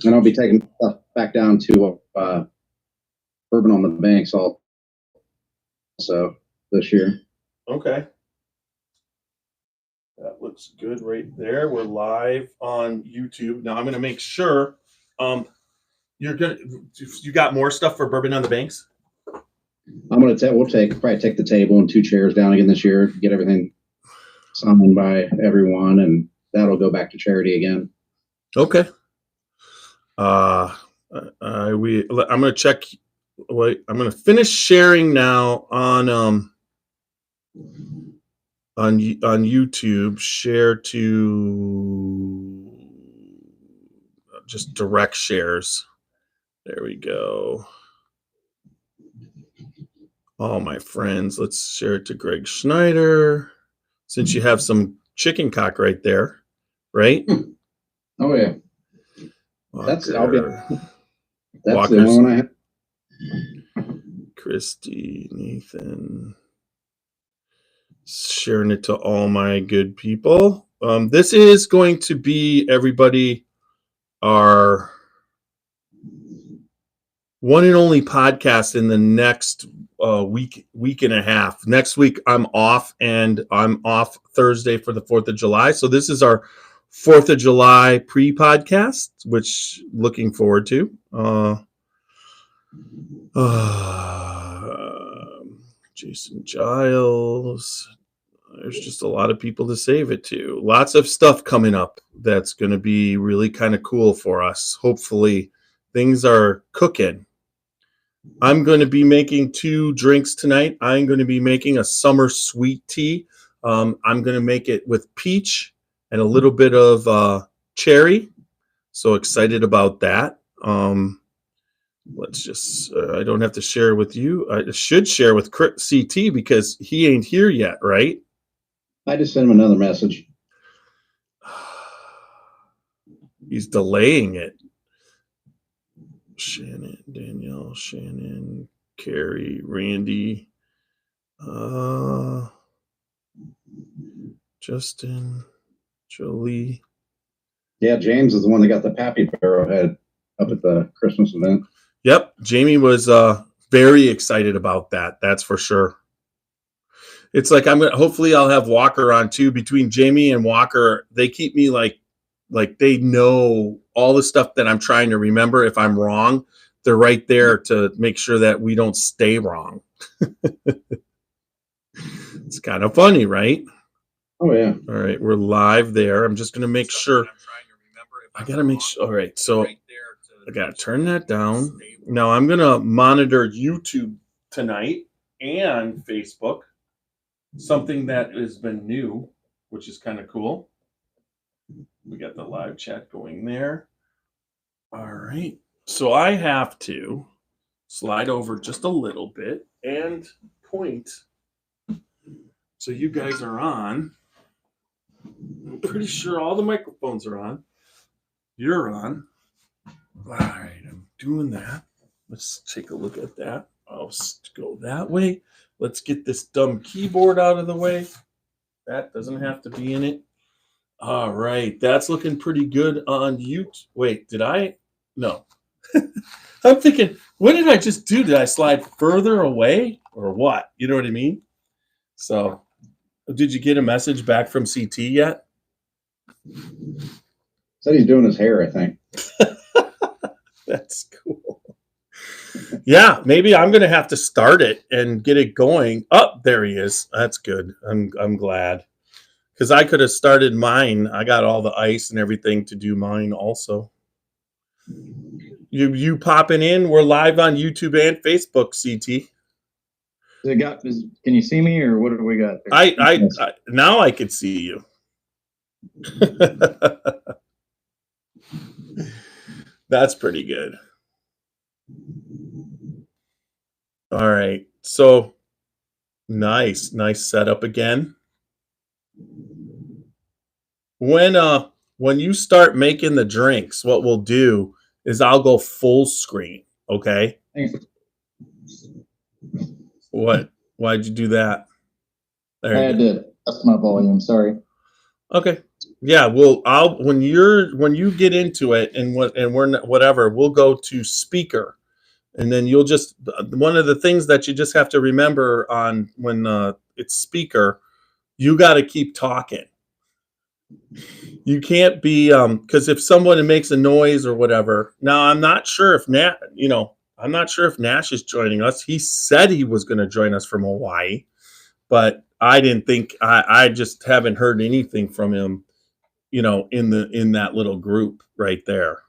And I'll be taking stuff back down to Bourbon on the Banks also this year. Okay. That looks good right there. We're live on YouTube. Now I'm going to make sure you got more stuff for Bourbon on the Banks? We'll probably take the table and 2 chairs down again this year, get everything signed by everyone, and that'll go back to charity again. Okay. I'm going to check. Wait, I'm going to finish sharing now on YouTube. Share to just direct shares. There we go. All my friends, let's share it to Greg Schneider. Since you have some chicken cock right there, right? Oh yeah. Walker. That's the only one I have. Christy, Nathan. Sharing it to all my good people. This is going to be, everybody, our one and only podcast in the next week and a half. Next week I'm off, and I'm off Thursday for the 4th of July. So this is our 4th of July pre-podcast, which looking forward to. Jason Giles. There's just a lot of people to save it to. Lots of stuff coming up that's going to be really kind of cool for us. Hopefully things are cooking. I'm going to be making 2 drinks tonight. I'm going to be making a summer sweet tea. I'm going to make it with peach and a little bit of cherry. So excited about that. Let's just, I don't have to share with you. I should share with CT because he ain't here yet, right? I just sent him another message. He's delaying it. Shannon, Danielle, Shannon, Carrie, Randy, Justin, Jolie. Yeah, James is the one that got the Pappy Barrelhead up at the Christmas event. Yep, Jamie was very excited about that. That's for sure. It's like hopefully I'll have Walker on too. Between Jamie and Walker, they keep me like they know all the stuff that I'm trying to remember. If I'm wrong, they're right there to make sure that we don't stay wrong. It's kind of funny, right? Oh yeah. All right, we're live there. I'm just gonna make sure. I gotta make sure. All right, so I gotta turn that down. Now I'm gonna monitor YouTube tonight and Facebook. Something that has been new, which is kind of cool. We got the live chat going there. All right. So I have to slide over just a little bit and point. So you guys are on. I'm pretty sure all the microphones are on. You're on. All right. I'm doing that. Let's take a look at that. I'll go that way. Let's get this dumb keyboard out of the way. That doesn't have to be in it. All right. That's looking pretty good on YouTube. Wait, did I? No. I'm thinking, what did I just do? Did I slide further away or what? You know what I mean? So, did you get a message back from CT yet? Said he's doing his hair, I think. That's cool. Yeah, maybe I'm going to have to start it and get it going. Oh, there he is. That's good. I'm glad. Because I could have started mine. I got all the ice and everything to do mine also. You popping in? We're live on YouTube and Facebook, CT. Can you see me, or what do we got there? I now I can see you. That's pretty good. All right. So nice setup again. When you start making the drinks, what we'll do is I'll go full screen. Okay. What? Why'd you do that? I had to adjust my volume. Sorry. Okay. Yeah, well, when you get into it and whatever, we'll go to speaker, and then you'll just one of the things that you just have to remember on when it's speaker, you got to keep talking. You can't be because if someone makes a noise or whatever. Now I'm not sure if I'm not sure if Nash is joining us. He said he was going to join us from Hawaii, but I didn't think I just haven't heard anything from him. In that little group right there.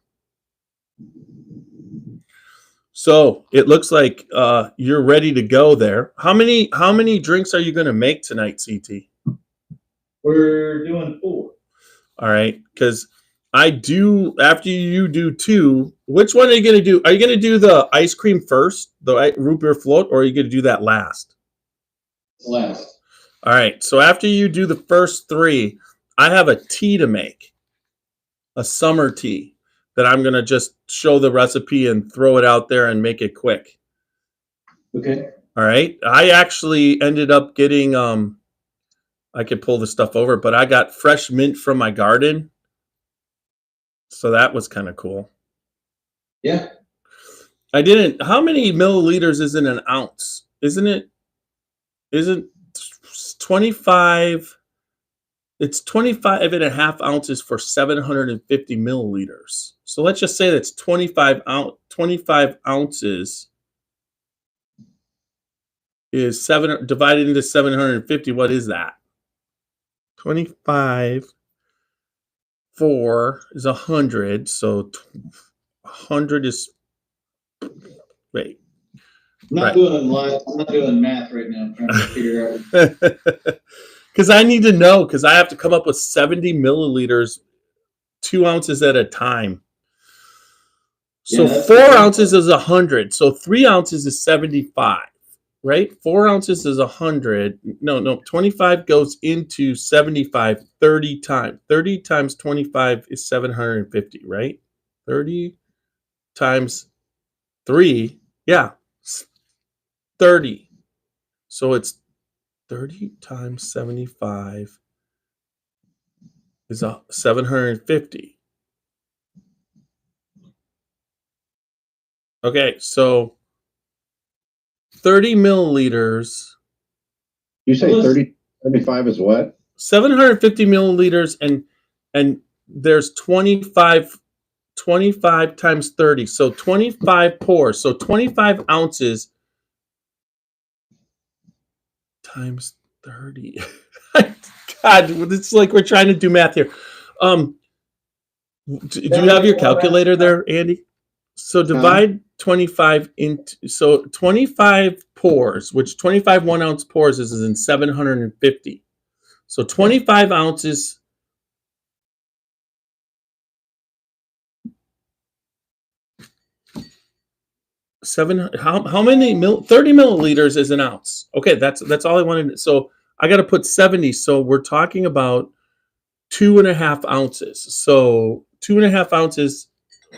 So it looks like you're ready to go there. How many drinks are you going to make tonight, CT? We're doing 4. All right, because I do after you do 2. Which one are you going to do? Are you going to do the ice cream first, the root beer float, or are you going to do that last? Last. All right. So after you do the first 3, I have a tea to make, a summer tea that I'm going to just show the recipe and throw it out there and make it quick. Okay. All right. I actually ended up getting, I could pull the stuff over, but I got fresh mint from my garden. So that was kind of cool. Yeah. How many milliliters is in an ounce? Isn't 25? It's 25.5 ounces for 750 milliliters. So let's just say that's 25 ounces is 7 divided into 750. What is that? 25 4 is 100. So 100 is wait. I'm not doing live. I'm not doing math right now. I'm trying to figure out. Because I need to know, because I have to come up with 70 milliliters, 2 ounces at a time. So Yeah, 4 ounces is 100. So 3 ounces is 75, right? 4 ounces is 100. No, 25 goes into 75 30 times. 30 times 25 is 750, right? 30 times 3, yeah, 30. So it's 30 times 75 is 750. Okay, so 30 milliliters. You say 35 is what? 750 milliliters, and there's 25 times 30. So 25 pours. So 25 ounces times 30. God, it's like we're trying to do math here. Do you have your calculator there, Andy? So divide 25 into, so 25 pours, which 25 1 ounce pours is in 750. So 25 ounces. How many 30 milliliters is an ounce? Okay, that's all I wanted. So I got to put 70. So we're talking about 2.5 ounces. So 2.5 ounces.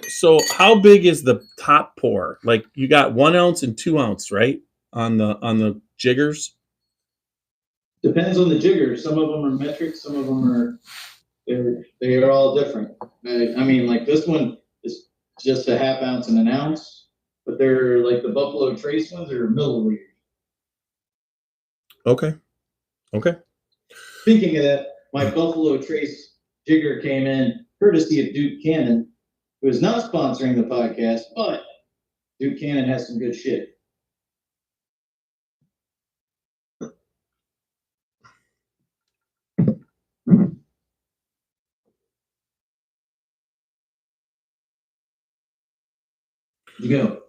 So how big is the top pour? Like you got 1 ounce and 2 ounce, right? On the jiggers. Depends on the jigger. Some of them are metric. Some of them are they are all different. I mean, like this one is just a 1/2 ounce and 1 ounce, but they're like the Buffalo Trace ones are milliliters. Okay. Speaking of that, my Buffalo Trace jigger came in courtesy of Duke Cannon, who is not sponsoring the podcast, but Duke Cannon has some good shit. You go.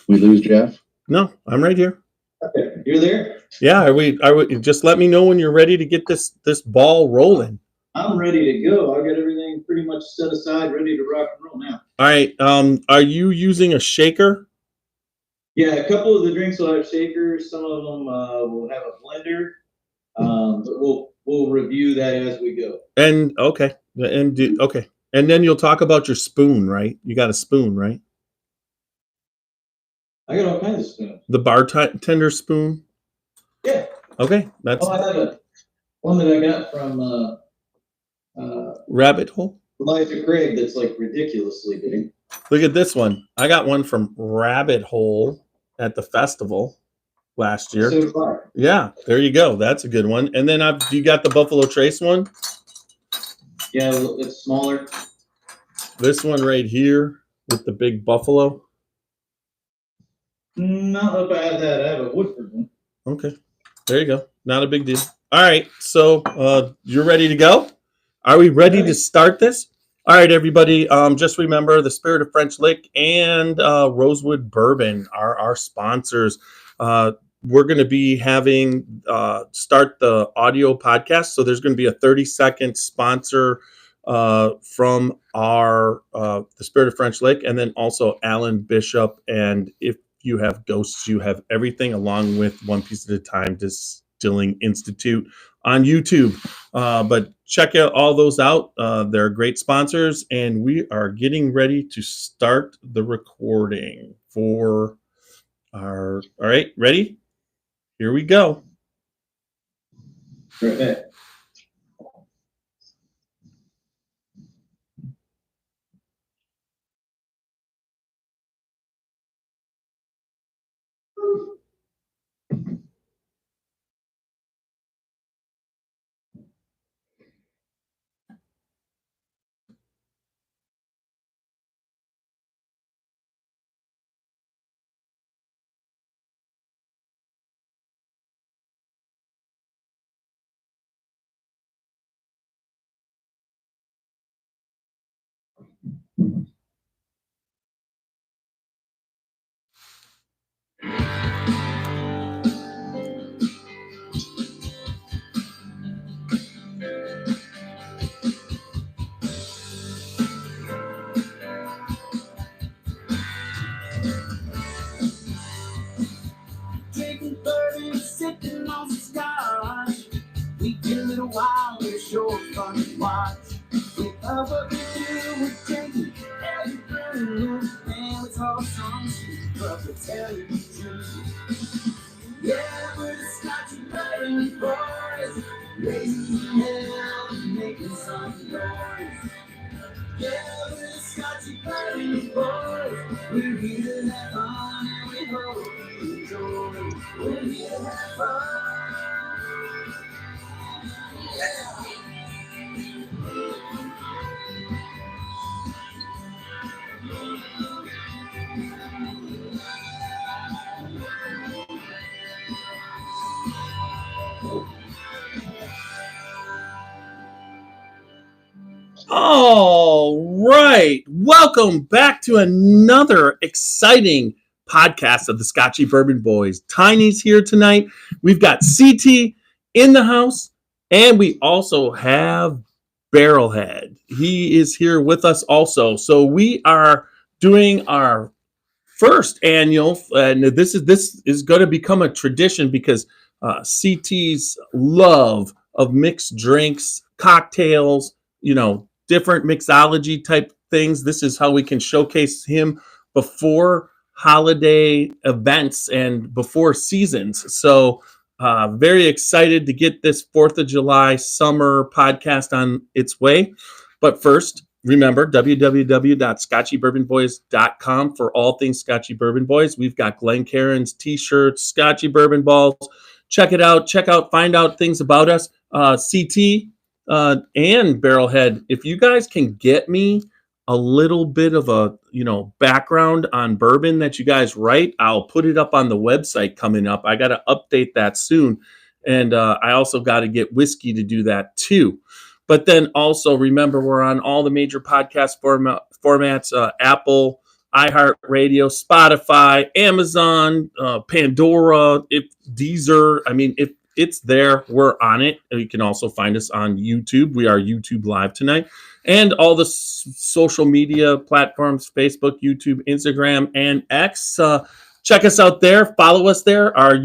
We lose Jeff? No, I'm right here. Okay, you're there? Yeah, are we just let me know when you're ready to get this ball rolling. I'm ready to go. I've got everything pretty much set aside, ready to rock and roll now. All right. Are you using a shaker? Yeah, a couple of the drinks will have shakers. Some of them will have a blender. But we'll review that as we go. And okay. And then you'll talk about your spoon, right? You got a spoon, right? I got all kinds of spoons. The bartender spoon? Yeah. Okay. That's I have one that I got from Rabbit hole. Elijah Craig that's like ridiculously big. Look at this one. I got one from Rabbit Hole at the festival last year. So far. Yeah, there you go. That's a good one. And then you got the Buffalo Trace one. Yeah, it's smaller. This one right here with the big buffalo. Not if I had that. I have a Woodford one. Okay, there you go. Not a big deal. All right, so you're ready to go? Are we ready to start this? All right, everybody. Just remember the Spirit of French Lick and Rosewood Bourbon are our sponsors. We're going to be having start the audio podcast. So there's going to be a 30-second sponsor from our the Spirit of French Lick, and then also Alan Bishop. And if you have Ghosts, you have everything, along with One Piece at a Time Distilling Institute on YouTube. But check out all those out. They're great sponsors, and we are getting ready to start the recording for our. All right, ready? Here we go. Right. Drinking bourbon, sipping on some scotch. We get a little wild, it's sure fun to watch. We love what we do, we're drinking every brew. And we talk some shit, but we tell you the truth. Yeah, we're the Scotchy Bourbon Boys, raising hell and making some noise. Yeah, we're the Scotchy Bourbon Boys, we're here to have fun and we hope you enjoy. We're here to have fun. Yeah. All right. Welcome back to another exciting podcast of the Scotchy Bourbon Boys. Tiny's here tonight. We've got CT in the house, and we also have Barrelhead. He is here with us also. So we are doing our first annual, and this is going to become a tradition because CT's love of mixed drinks, cocktails, different mixology type things. This is how we can showcase him before holiday events and before seasons. So very excited to get this 4th of July summer podcast on its way. But first, remember, www.scotchybourbonboys.com for all things Scotchy Bourbon Boys. We've got Glencairn's t-shirts, Scotchy Bourbon balls. Check it out. Find out things about us. CT and Barrelhead, if you guys can get me a little bit of a background on bourbon that you guys write, I'll put it up on the website coming up. I got to update that soon, and I also got to get whiskey to do that too. But then also remember, we're on all the major podcast formats: Apple, iHeartRadio, Spotify, Amazon, Pandora, Deezer. I mean, if it's there, we're on it. You can also find us on YouTube. We are YouTube Live tonight. And all the social media platforms: Facebook, YouTube, Instagram, and X. Check us out there. Follow us there. Our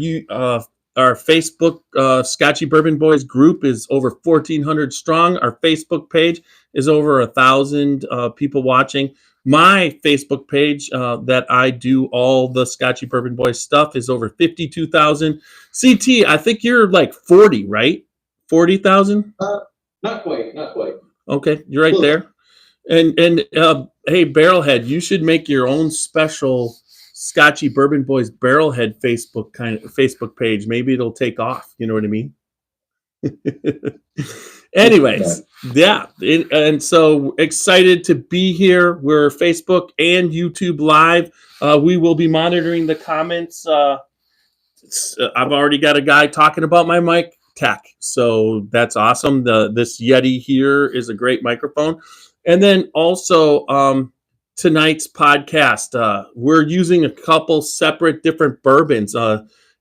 Facebook Scotchy Bourbon Boys group is over 1,400 strong. Our Facebook page is over 1,000 people watching. My Facebook page that I do all the Scotchy Bourbon Boys stuff is over 52,000. CT, I think you're like 40, right? 40,000? Not quite. Okay, you're right Close. there. And hey, Barrelhead, you should make your own special Scotchy Bourbon Boys Barrelhead Facebook page. Maybe it'll take off. You know what I mean? Anyways, yeah, and so excited to be here. We're Facebook and YouTube live. We will be monitoring the comments. I've already got a guy talking about my mic tech, so that's awesome. This Yeti here is a great microphone, and then also tonight's podcast, we're using a couple separate different bourbons.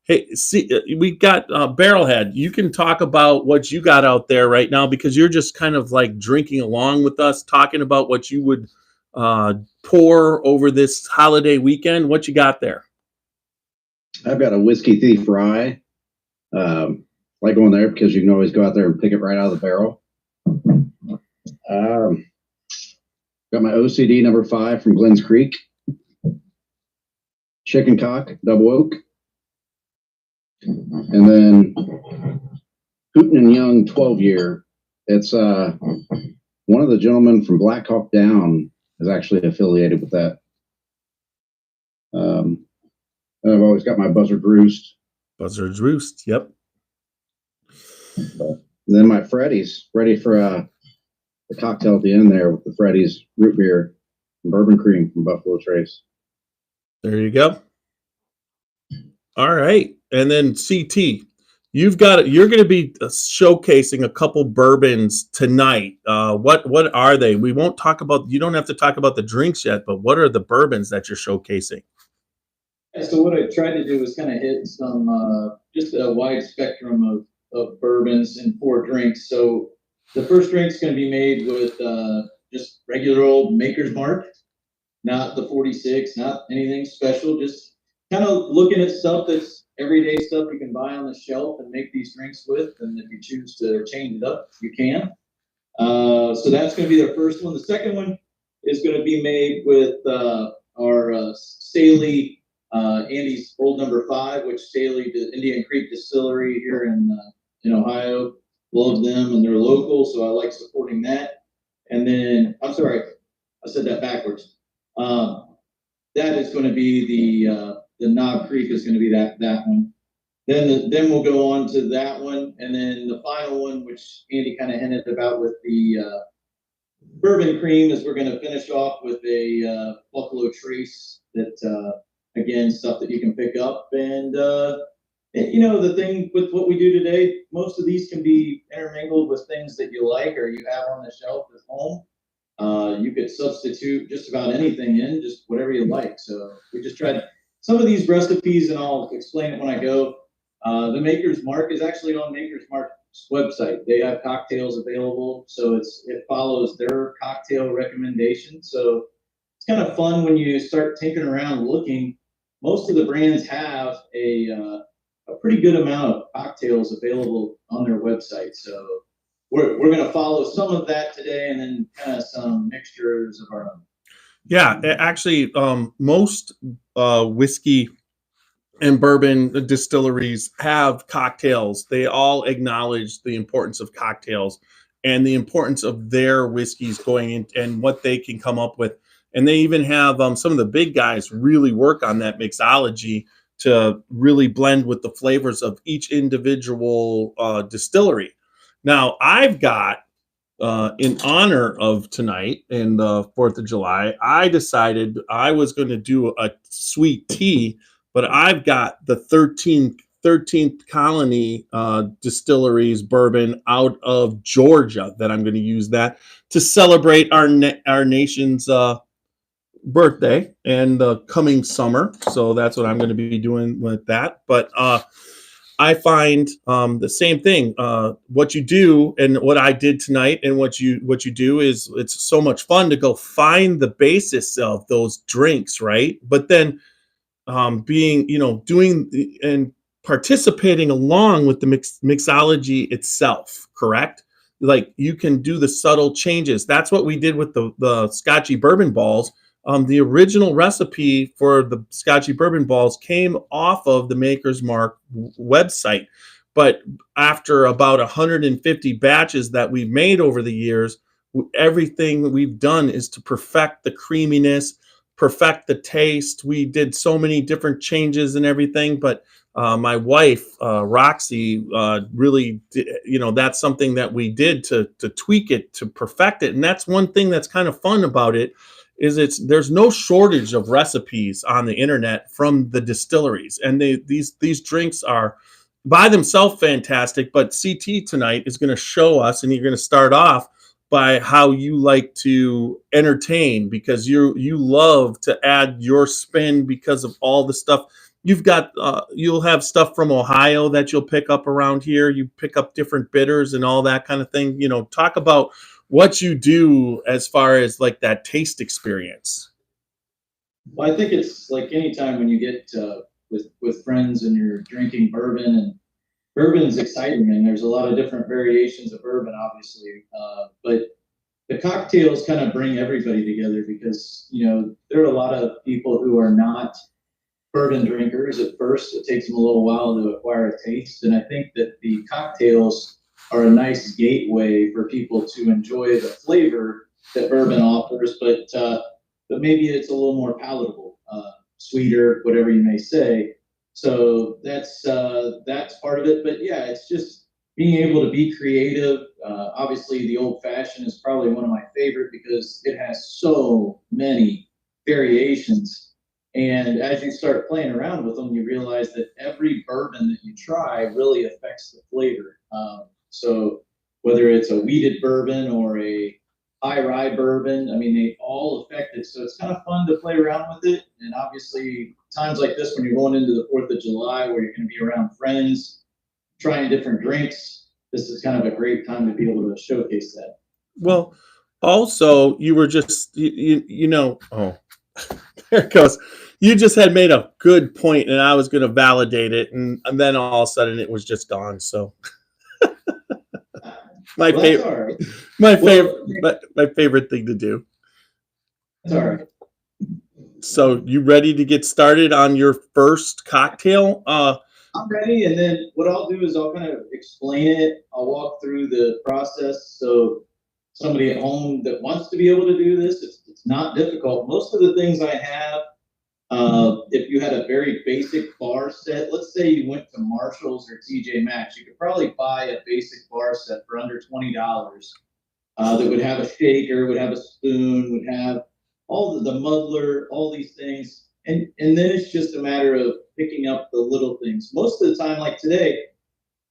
Hey, see, we got Barrelhead. You can talk about what you got out there right now because you're just kind of like drinking along with us, talking about what you would pour over this holiday weekend. What you got there? I've got a Whiskey Thief Rye. Like going there because you can always go out there and pick it right out of the barrel. Got my OCD number 5 from Glens Creek. Chicken Cock, Double Oak. And then Hooten and Young 12-year. It's one of the gentlemen from Black Hawk Down is actually affiliated with that. I've always got my Buzzard Roost. Buzzard's Roost, yep. And then my Freddy's, ready for the cocktail at the end there with the Freddy's root beer and bourbon cream from Buffalo Trace. There you go. All right. And then CT, you're going to be showcasing a couple bourbons tonight. What are they? We won't talk about, you don't have to talk about the drinks yet, but what are the bourbons that you're showcasing? Yeah, so what I tried to do was kind of hit some, just a wide spectrum of bourbons in 4 drinks. So the first drink's going to be made with just regular old Maker's Mark, not the 46, not anything special, just kind of looking at stuff that's everyday stuff you can buy on the shelf and make these drinks with. And if you choose to change it up, you can. So that's going to be the first one. The second one is going to be made with our Staley, Andy's Old Number 5, which Staley, the Indian Creek Distillery here in Ohio, love them and they're local, so I like supporting that. And then, I'm sorry, I said that backwards. That is going to be the Knob Creek is going to be that one. Then we'll go on to that one, and then the final one, which Andy kind of hinted about with the bourbon cream, is we're going to finish off with a Buffalo Trace that, again, stuff that you can pick up. And the thing with what we do today, most of these can be intermingled with things that you like or you have on the shelf at home. You could substitute just about anything in, just whatever you like. So we just tried some of these recipes, and I'll explain it when I go. The Maker's Mark is actually on Maker's Mark's website. They have cocktails available, so it follows their cocktail recommendations. So it's kind of fun when you start tinkering around looking. Most of the brands have a pretty good amount of cocktails available on their website. So we're going to follow some of that today, and then kind of some mixtures of our own. Yeah, actually, most whiskey and bourbon distilleries have cocktails. They all acknowledge the importance of cocktails and the importance of their whiskeys going in and what they can come up with. And they even have some of the big guys really work on that mixology to really blend with the flavors of each individual distillery. Now, I've got, in honor of tonight and the 4th of July, I decided I was going to do a sweet tea, but I've got the 13th Colony Distilleries bourbon out of Georgia that I'm going to use that to celebrate our nation's birthday and the coming summer. So that's what I'm going to be doing with that. But I find the same thing. What you do and what I did tonight and what you do is it's so much fun to go find the basis of those drinks, right? But then being, doing and participating along with the mixology itself, correct? Like you can do the subtle changes. That's what we did with the Scotchy Bourbon Balls. The original recipe for the Scotchy Bourbon Balls came off of the Maker's Mark website. But after about 150 batches that we've made over the years, everything we've done is to perfect the creaminess, perfect the taste. We did so many different changes and everything, but my wife, Roxy, really, that's something that we did to tweak it, to perfect it. And that's one thing that's kind of fun about it, is there's no shortage of recipes on the internet from the distilleries. And these drinks are by themselves fantastic, but CT tonight is going to show us, and you're going to start off by how you like to entertain, because you love to add your spin because of all the stuff you've got. You'll have stuff from Ohio that you'll pick up around here. You pick up different bitters and all that kind of thing. Talk about what you do as far as like that taste experience. Well, I think it's like anytime when you get with friends and you're drinking bourbon, and bourbon's exciting, and there's a lot of different variations of bourbon, obviously. But the cocktails kind of bring everybody together, because, there are a lot of people who are not bourbon drinkers at first. It takes them a little while to acquire a taste. And I think that the cocktails are a nice gateway for people to enjoy the flavor that bourbon offers, but maybe it's a little more palatable, sweeter, whatever you may say. So that's part of it. But yeah, it's just being able to be creative. Obviously, the old fashioned is probably one of my favorite, because it has so many variations. And as you start playing around with them, you realize that every bourbon that you try really affects the flavor. So whether it's a wheated bourbon or a high rye bourbon, I mean, they all affect it. So it's kind of fun to play around with it. And obviously, times like this, when you're going into the 4th of July, where you're going to be around friends, trying different drinks, this is kind of a great time to be able to showcase that. Well, also, you were just, oh, there it goes. You just had made a good point, and I was going to validate it, and then all of a sudden it was just gone. So my favorite thing to do. That's all right. So you ready to get started on your first cocktail? I'm ready, and then what I'll do is I'll kind of explain it. I'll walk through the process, so somebody at home that wants to be able to do this, it's not difficult. Most of the things I have, if you had a very basic bar set, let's say you went to Marshall's or TJ Maxx, you could probably buy a basic bar set for under $20 that would have a shaker, would have a spoon, would have all the muddler, all these things. And then it's just a matter of picking up the little things. Most of the time, like today,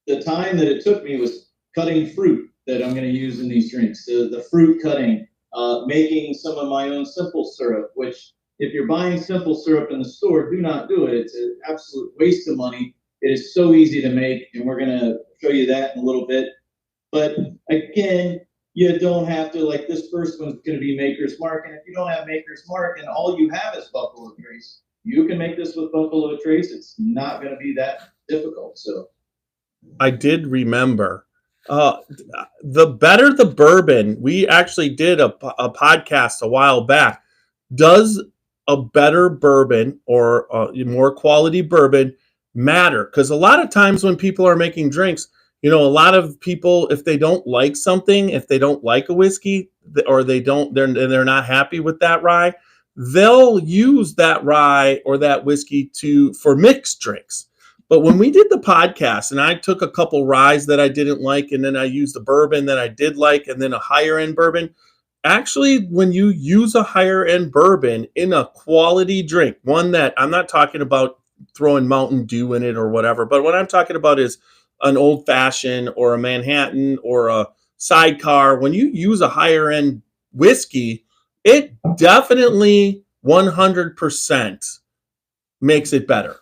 the time that it took me was cutting fruit that I'm going to use in these drinks. The fruit cutting, making some of my own simple syrup, which if you're buying simple syrup in the store, do not do it. It's an absolute waste of money. It is so easy to make, and we're going to show you that in a little bit. But again, you don't have to, like this first one's going to be Maker's Mark. And if you don't have Maker's Mark and all you have is Buffalo Trace, you can make this with Buffalo Trace. It's not going to be that difficult. So I did remember the better the bourbon. We actually did a podcast a while back. Does a better bourbon or more quality bourbon matter? Because a lot of times when people are making drinks, a lot of people, if they don't like something, if they don't like a whiskey, or they're not happy with that rye, they'll use that rye or that whiskey for mixed drinks. But when we did the podcast, and I took a couple ryes that I didn't like, and then I used the bourbon that I did like, and then a higher end bourbon. Actually, when you use a higher end bourbon in a quality drink, one that I'm not talking about throwing Mountain Dew in it or whatever, but what I'm talking about is an old fashioned or a Manhattan or a sidecar. When you use a higher end whiskey, it definitely 100% makes it better.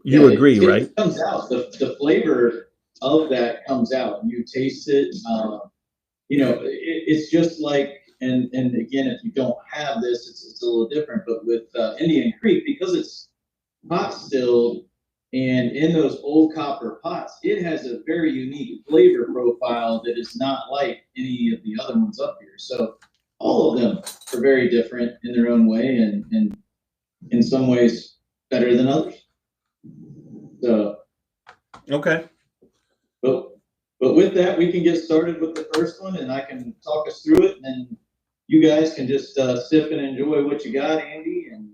You agree, right? It comes out. The flavor of that comes out. You taste it. It's just like, and again, if you don't have this, it's a little different. But with Indian Creek, because it's pot stilled and in those old copper pots, it has a very unique flavor profile that is not like any of the other ones up here. So all of them are very different in their own way, and in some ways better than others. So okay. But But with that, we can get started with the first one, and I can talk us through it, and then you guys can just sip and enjoy what you got, Andy. And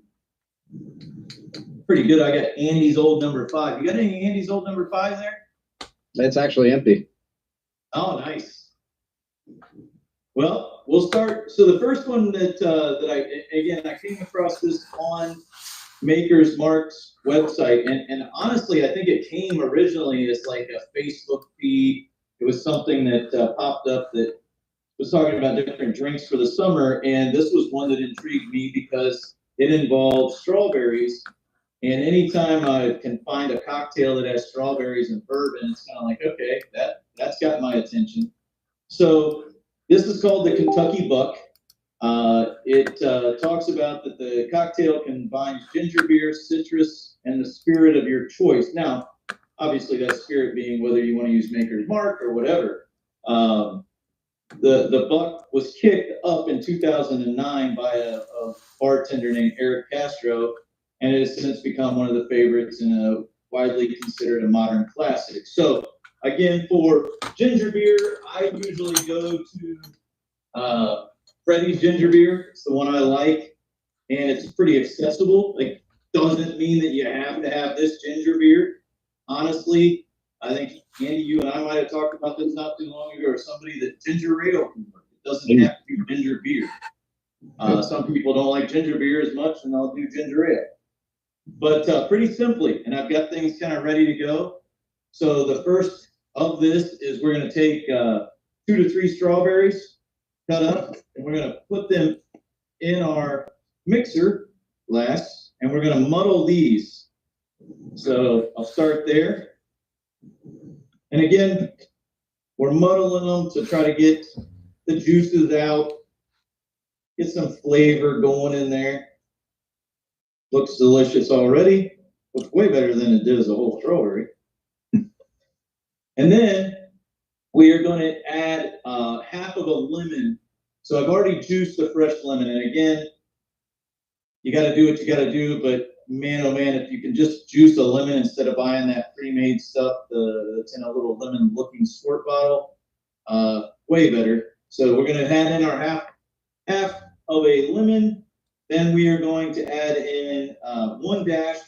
pretty good. I got Andy's old number 5. You got any Andy's old number 5 there? It's actually empty. Oh, nice. Well, we'll start. So the first one that I came across this on Maker's Mark's website, and honestly, I think it came originally as like a Facebook feed. It was something that popped up that was talking about different drinks for the summer, and this was one that intrigued me because it involved strawberries. And anytime I can find a cocktail that has strawberries and bourbon, it's kind of like, okay, that's got my attention. So this is called the Kentucky Buck. It talks about that the cocktail combines ginger beer, citrus, and the spirit of your choice. Now, obviously, that spirit being whether you want to use Maker's Mark or whatever. The Buck was kicked up in 2009 by a bartender named Eric Castro, and it has since become one of the favorites and widely considered a modern classic. So, again, for ginger beer, I usually go to Freddy's ginger beer. It's the one I like, and it's pretty accessible. Like, doesn't mean that you have to have this ginger beer. Honestly, I think, Andy, you and I might have talked about this not too long ago, or somebody that ginger ale can work. It doesn't have to be ginger beer. Some people don't like ginger beer as much, and they'll do ginger ale. But pretty simply, and I've got things kind of ready to go. So the first of this is we're going to take 2 to 3 strawberries cut up, and we're going to put them in our mixer glass, and we're going to muddle these. So I'll start there. And again, we're muddling them to try to get the juices out, get some flavor going in there. Looks delicious already. Looks way better than it did as a whole strawberry. And then we are going to add half of a lemon. So I've already juiced the fresh lemon. And again, you got to do what you got to do. But man, oh man, if you can just juice a lemon instead of buying that pre-made stuff that's in a little lemon-looking squirt bottle, way better. So we're going to add in our half of a lemon. Then we are going to add in 1 dash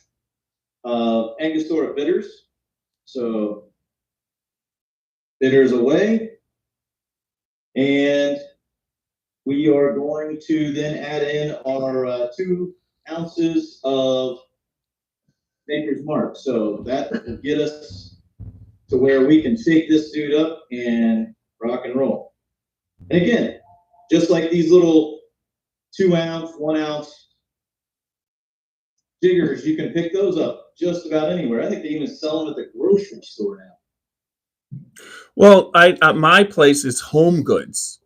of Angostura bitters. So bitters away. And we are going to then add in our 2 ounces of Maker's Mark. So that will get us to where we can shake this dude up and rock and roll. And again, just like these little 2 ounce, 1 ounce jiggers, you can pick those up just about anywhere. I think they even sell them at the grocery store now. Well, my place is Home Goods.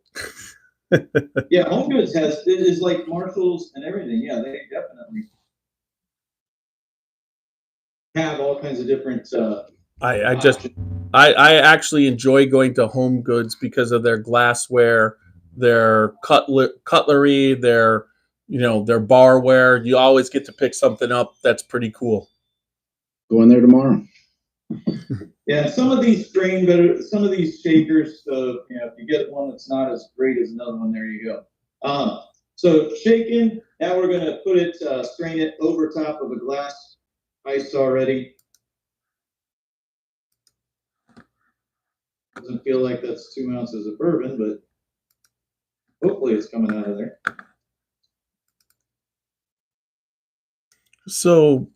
Yeah, Home Goods is like Marshalls and everything. Yeah, they definitely have all kinds of different. I actually enjoy going to Home Goods because of their glassware, their cutlery, their barware. You always get to pick something up that's pretty cool. Go in there tomorrow. Yeah, some of these strain better. Some of these shakers, if you get one that's not as great as another one, there you go. So shaken. Now we're going to put it, strain it over top of a glass, iced already. Doesn't feel like that's 2 ounces of bourbon, but hopefully it's coming out of there. So,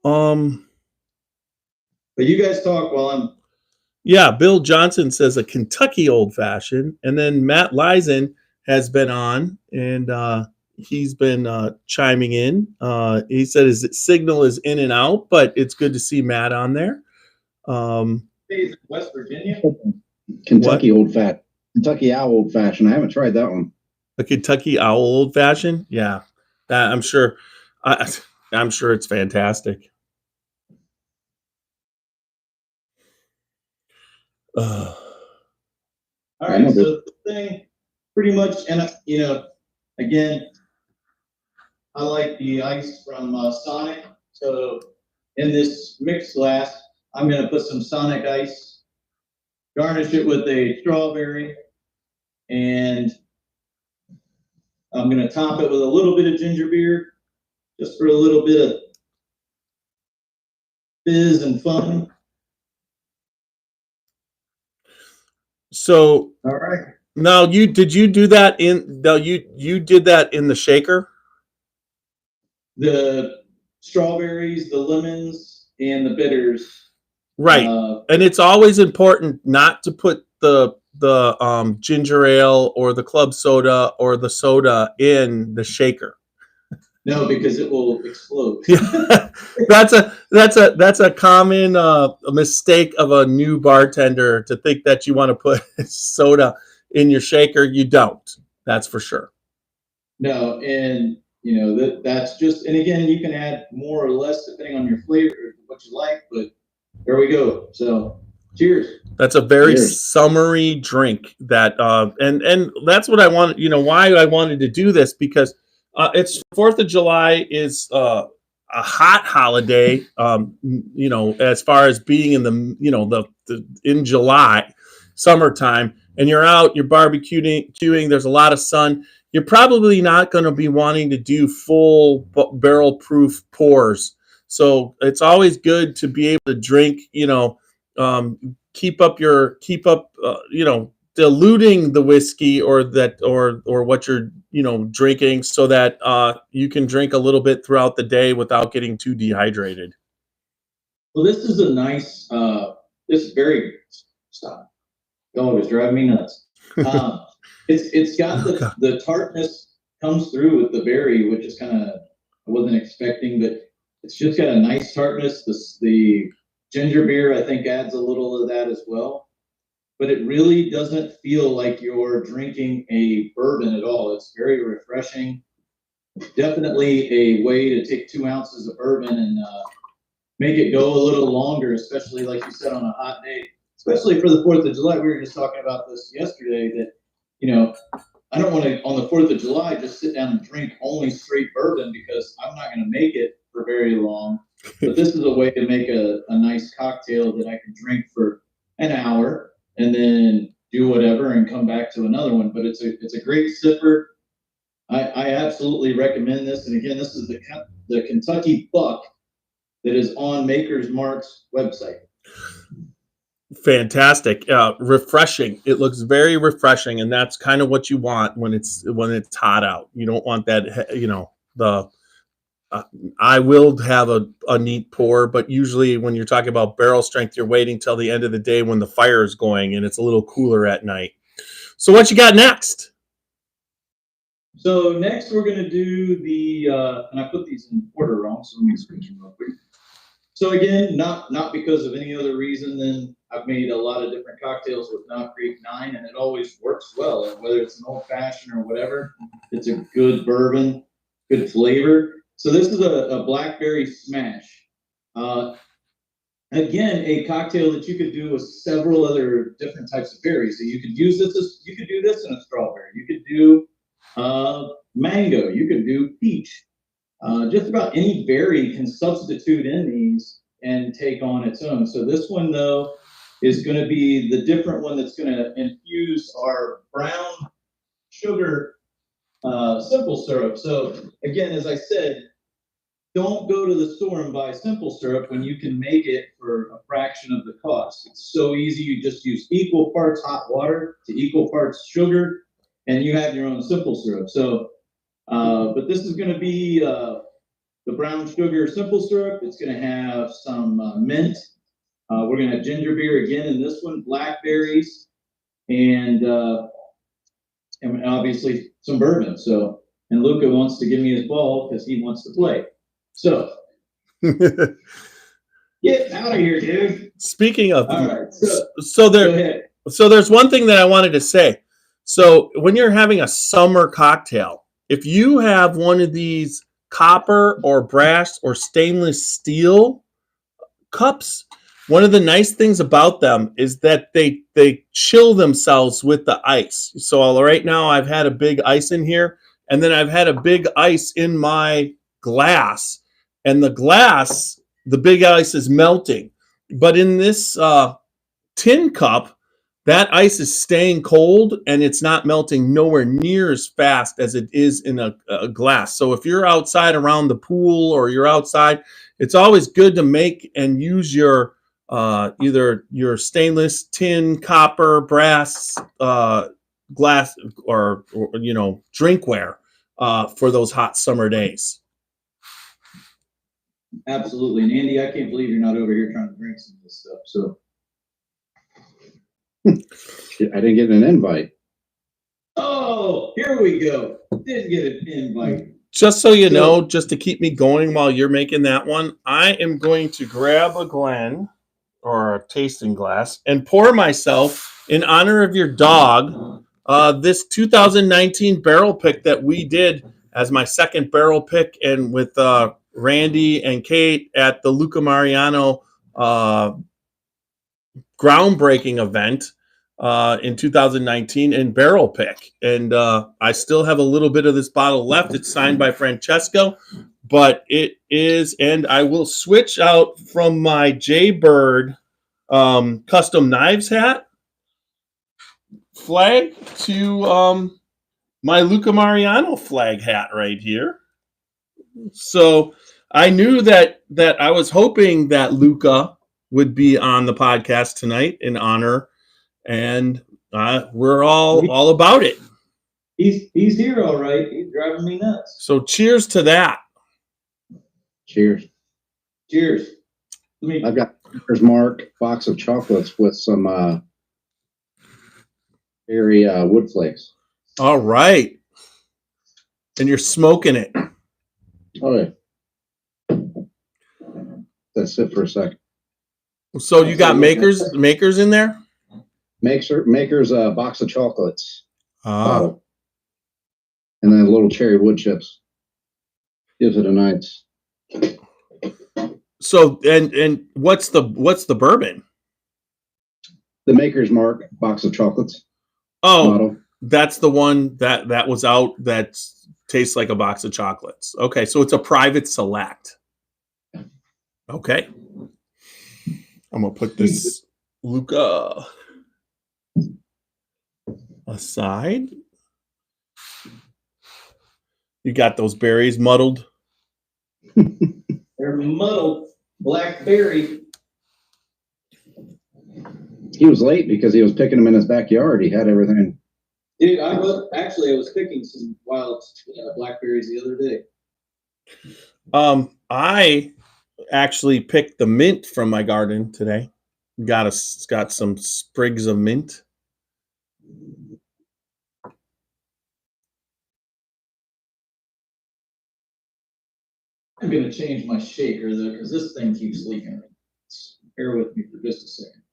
But you guys talk while I'm. Yeah, Bill Johnson says a Kentucky old fashioned, and then Matt Leisen has been on, and he's been chiming in. He said his signal is in and out, but it's good to see Matt on there. West Virginia. Kentucky Kentucky Owl old fashioned. I haven't tried that one. A Kentucky Owl old fashioned, yeah. I'm sure. I'm sure it's fantastic. All right, so the thing pretty much, and again, I like the ice from Sonic. So in this mixed glass, I'm going to put some Sonic ice garnish it with a strawberry, and I'm going to top it with a little bit of ginger beer, just for a little bit of fizz and fun. So All right. now did you do that in you did that in the shaker? The strawberries, the lemons, and the bitters. Right. And it's always important not to put the ginger ale or the club soda or the soda in the shaker. No, because it will explode. Yeah. that's a common mistake of a new bartender, to think that you want to put soda in your shaker. You don't. That's for sure. No, and that's just, and again, you can add more or less depending on your flavor, what you like, but there we go. So cheers. That's a very Cheers. summery drink that and that's what I wanted, why I wanted to do this, because it's 4th of July is a hot holiday, as far as being in the in July, summertime, and you're out, you're barbecuing, there's a lot of sun. You're probably not going to be wanting to do full barrel proof pours. So it's always good to be able to drink, keep up, diluting the whiskey or what you're, drinking, so that you can drink a little bit throughout the day without getting too dehydrated. Well, this is a nice, this is very, stop. Dog is driving me nuts. It's got the tartness comes through with the berry, which is kind of, I wasn't expecting, but it's just got a nice tartness. The ginger beer, I think, adds a little of that as well. But it really doesn't feel like you're drinking a bourbon at all. It's very refreshing. Definitely a way to take 2 ounces of bourbon and make it go a little longer, especially like you said, on a hot day, especially for the 4th of July. We were just talking about this yesterday, that, I don't want to, on the 4th of July, just sit down and drink only straight bourbon, because I'm not going to make it for very long. But this is a way to make a nice cocktail that I can drink for an hour and then do whatever and come back to another one. But it's a great sipper. I absolutely recommend this. And again, this is the Kentucky Buck that is on Maker's Mark's website. Fantastic. Refreshing. It looks very refreshing, and that's kind of what you want when it's hot out. You don't want that, I will have a neat pour, but usually when you're talking about barrel strength, you're waiting till the end of the day when the fire is going and it's a little cooler at night. So what you got next? So next we're going to do the, and I put these in order wrong, so let me switch them real quick. So again, not because of any other reason than I've made a lot of different cocktails with Knob Creek 9, and it always works well. And whether it's an old fashioned or whatever, it's a good bourbon, good flavor. So this is a Blackberry smash. Again, a cocktail that you could do with several other different types of berries. So you could use this you could do this in a strawberry. You could do mango. You could do peach. Just about any berry can substitute in these and take on its own. So this one, though, is going to be the different one that's going to infuse our brown sugar simple syrup. So again, as I said, don't go to the store and buy simple syrup when you can make it for a fraction of the cost. It's so easy. You just use equal parts hot water to equal parts sugar, and you have your own simple syrup. So, but this is going to be the brown sugar simple syrup. It's going to have some mint. We're going to have ginger beer again in this one, blackberries, and obviously some bourbon. So, and Luca wants to give me his ball because he wants to play. So, get out of here, dude. Speaking of, all right, so there's one thing that I wanted to say. So when you're having a summer cocktail, if you have one of these copper or brass or stainless steel cups, one of the nice things about them is that they chill themselves with the ice. So right now I've had a big ice in here, and then I've had a big ice in my glass, and the big ice is melting. But in this tin cup, that ice is staying cold and it's not melting nowhere near as fast as it is in a glass. So if you're outside around the pool or you're outside, it's always good to make and use your either your stainless, tin, copper, brass, glass, or drinkware for those hot summer days. Absolutely. And Andy, I can't believe you're not over here trying to drink some of this stuff. So I didn't get an invite. oh, here we go. Didn't get an invite. Just so you know, just to keep me going while you're making that one, I am going to grab a Glen or a tasting glass and pour myself, in honor of your dog, this 2019 barrel pick that we did as my second barrel pick, and with Randy and Kate at the Luca Mariano groundbreaking event in 2019 in barrel pick. And I still have a little bit of this bottle left. It's signed by Francesco, but it is, and I will switch out from my Jaybird custom knives hat flag to my Luca Mariano flag hat right here. So I knew that I was hoping that Luca would be on the podcast tonight in honor, and we're all about it. He's here, all right. He's driving me nuts. So cheers to that. Cheers. Cheers. I've got Maker's Mark box of chocolates with some berry wood flakes. All right. And you're smoking it. Oh yeah. That's it for a second. So you got makers in there? Maker's box of chocolates. Oh. And then little cherry wood chips. Gives it a nice. So and what's the bourbon? The Maker's Mark box of chocolates. Oh, model. That's the one that was out that tastes like a box of chocolates. Okay, so it's a private select. Okay. I'm gonna put this Luca aside. You got those berries muddled? They're muddled. Blackberry. He was late because he was picking them in his backyard. He had everything. Dude, I was picking some wild blackberries the other day. I actually picked the mint from my garden today. Got some sprigs of mint. I'm gonna change my shaker though, because this thing keeps leaking. Bear with me for just a second.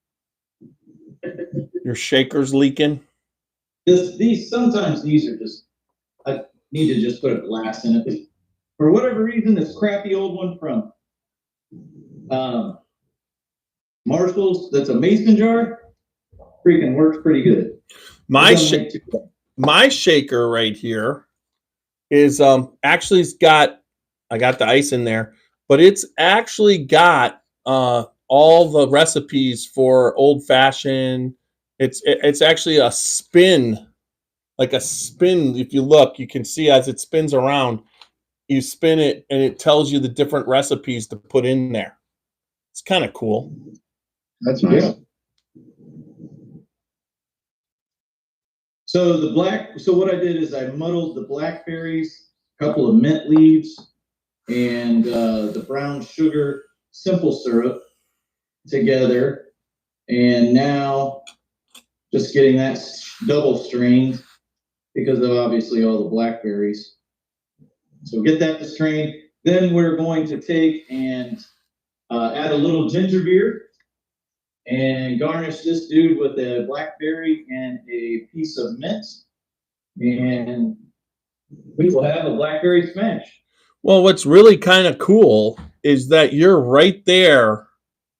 Your shaker's leaking? Sometimes these are just, I need to just put a glass in it. For whatever reason, this crappy old one from Marshall's, that's a mason jar, freaking works pretty good. My shaker right here is actually it's got, I got the ice in there, but it's actually got all the recipes for old fashioned. It's actually a spin, like a spin. If you look, you can see as it spins around, you spin it and it tells you the different recipes to put in there. It's kind of cool. That's nice. Yeah. So what I did is I muddled the blackberries, a couple of mint leaves, and the brown sugar simple syrup together, and now just getting that double strained because of obviously all the blackberries. So get that to strain. Then we're going to take and add a little ginger beer and garnish this dude with a blackberry and a piece of mint, and we will have a blackberry smash. Well, what's really kind of cool is that you're right there.